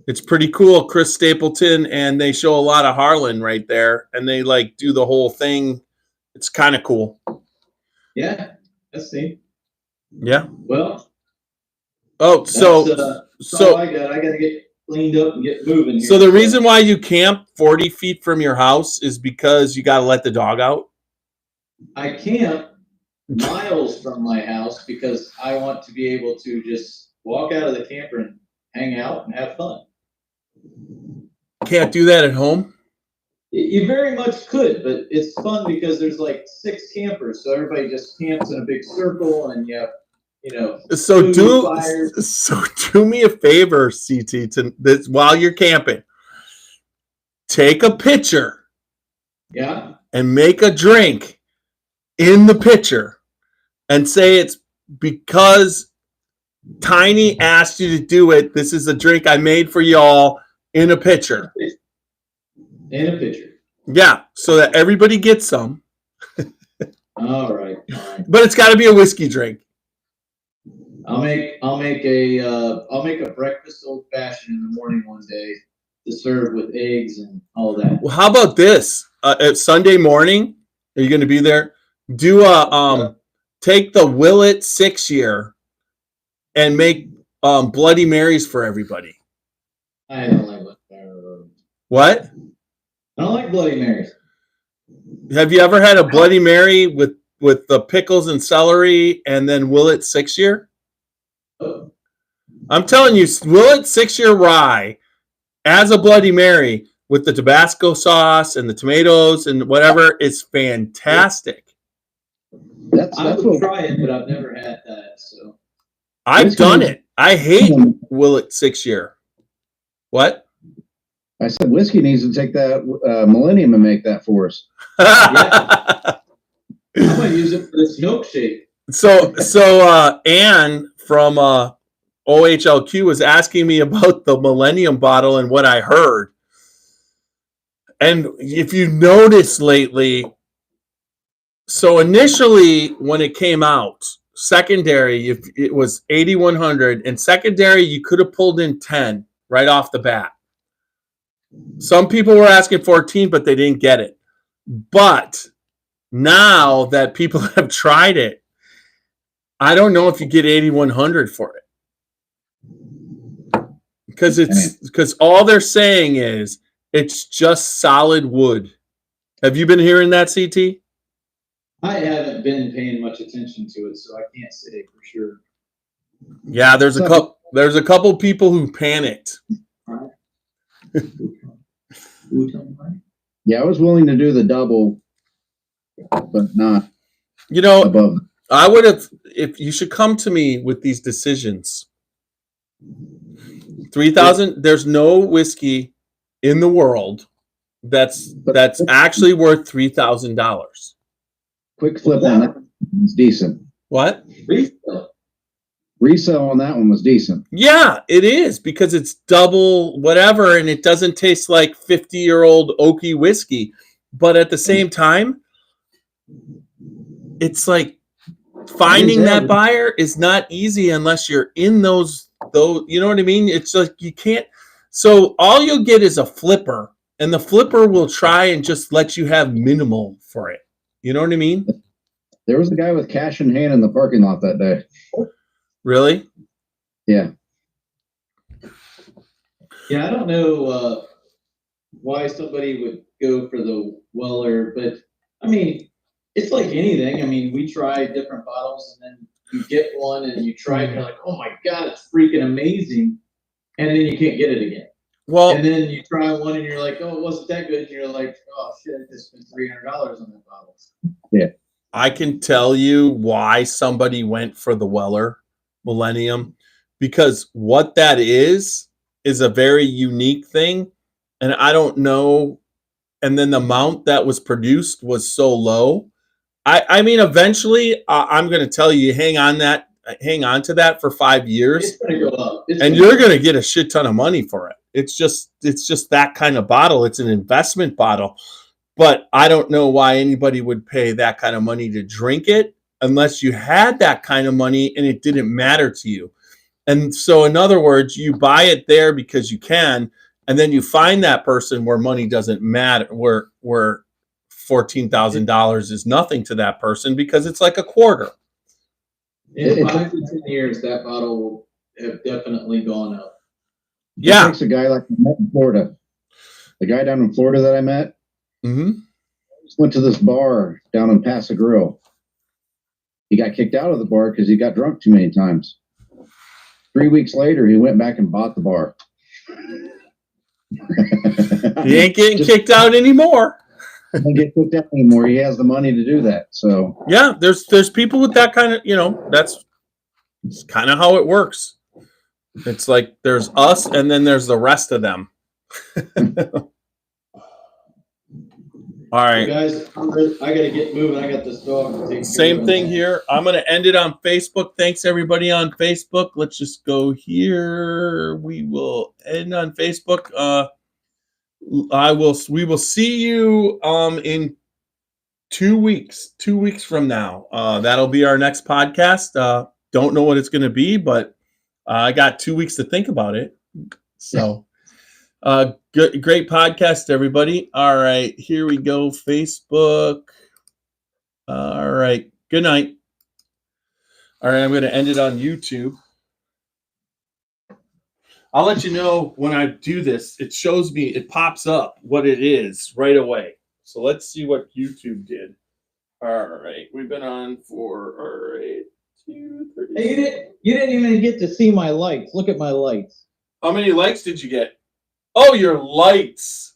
It's pretty cool. Chris Stapleton, and they show a lot of Harlan right there, and they like do the whole thing. It's kind of cool. Yeah, let's see. Yeah. Well. Oh, so I got to get cleaned up and get moving here. So the reason why you camp 40 feet from your house is because you got to let the dog out? I camp miles from my house because I want to be able to just walk out of the camper and hang out and have fun. Can't do that at home? You very much could, but it's fun because there's like 6 campers, so everybody just camps in a big circle, and So do me a favor, CT, while you're camping. Take a pitcher. Yeah. And make a drink in the pitcher and say it's because Tiny asked you to do it. This is a drink I made for y'all in a pitcher. In a pitcher. Yeah, so that everybody gets some. All right. Fine. But it's got to be a whiskey drink. I'll make a breakfast old fashioned in the morning one day to serve with eggs and all that. Well, how about this? At Sunday morning, are you going to be there? Do take the Willet 6-year and make Bloody Marys for everybody. I don't like Bloody Marys. What? I don't like Bloody Marys. Have you ever had a Bloody Mary with the pickles and celery and then Willet 6-year? Oh. I'm telling you, Willet 6-year rye as a Bloody Mary with the Tabasco sauce and the tomatoes and whatever is fantastic. I would try it, but I've never had that. So I've done it. I hate Willet 6-year. What? I said whiskey needs to take that Millennium and make that for us. Yeah. I'm gonna use it for this milkshake. So Anne from OHLQ was asking me about the Millennium bottle and what I heard. And if you notice lately, so initially when it came out, secondary, if it was 8,100, and secondary you could have pulled in 10 right off the bat. Some people were asking 14, but they didn't get it. But now that people have tried it, I don't know if you get 8,100 for it. Because all they're saying is it's just solid wood. Have you been hearing that, CT? I haven't been paying much attention to it, so I can't say for sure. Yeah, there's a couple people who panicked. Yeah, I was willing to do the double, but not above. I would have, if you should come to me with these decisions. 3,000, there's no whiskey in the world that's actually worth $3,000. Quick flip on that was decent. What? Resale on that one was decent. Yeah, it is, because it's double whatever, and it doesn't taste like 50-year-old oaky whiskey. But at the same time, it's like finding that buyer is not easy unless you're in those, you know what I mean? It's like you can't. So all you'll get is a flipper, and the flipper will try and just let you have minimal for it. You know what I mean? There was a guy with cash in hand in the parking lot that day. Really? Yeah. Yeah, I don't know why somebody would go for the Weller, but I mean, it's like anything. I mean, we try different bottles, and then you get one and you try it, and you're like, oh my God, it's freaking amazing. And then you can't get it again. Well, and then you try one and you're like, oh, it wasn't that good. And you're like, oh shit, I just spent $300 on that bottle. Yeah. I can tell you why somebody went for the Weller Millennium, because what that is a very unique thing. And I don't know. And then the amount that was produced was so low. I mean, eventually, I'm going to tell you, hang on to that for 5 years. It's going to go up. And you're going to get a shit ton of money for it. It's just that kind of bottle. It's an investment bottle. But I don't know why anybody would pay that kind of money to drink it unless you had that kind of money and it didn't matter to you. And so, in other words, you buy it there because you can, and then you find that person where money doesn't matter, where $14,000 is nothing to that person because it's like a quarter. In 5 to 10 years, that bottle will have definitely gone up. Yeah. It takes a guy like I met in Florida. The guy down in Florida that I met, went to this bar down in Paso Grill. He got kicked out of the bar because he got drunk too many times. 3 weeks later, he went back and bought the bar. He ain't getting kicked out anymore. He don't get kicked out anymore. He has the money to do that. So yeah, there's people with that kind of, that's kind of how it works. It's like there's us and then there's the rest of them. All right. Guys, I got to get moving. I got this dog to take care of. Same thing here. I'm going to end it on Facebook. Thanks everybody on Facebook. Let's just go here. We will end on Facebook. We will see you in 2 weeks. 2 weeks from now. That'll be our next podcast. Don't know what it's going to be, but I got 2 weeks to think about it. So great podcast, everybody. All right, here we go. Facebook. All right. Good night. All right, I'm going to end it on YouTube. I'll let you know when I do this. It shows me, it pops up what it is right away. So let's see what YouTube did. All right, we've been on for 2, 3. Hey, you didn't even get to see my lights. Look at my lights. How many likes did you get? Oh, your lights.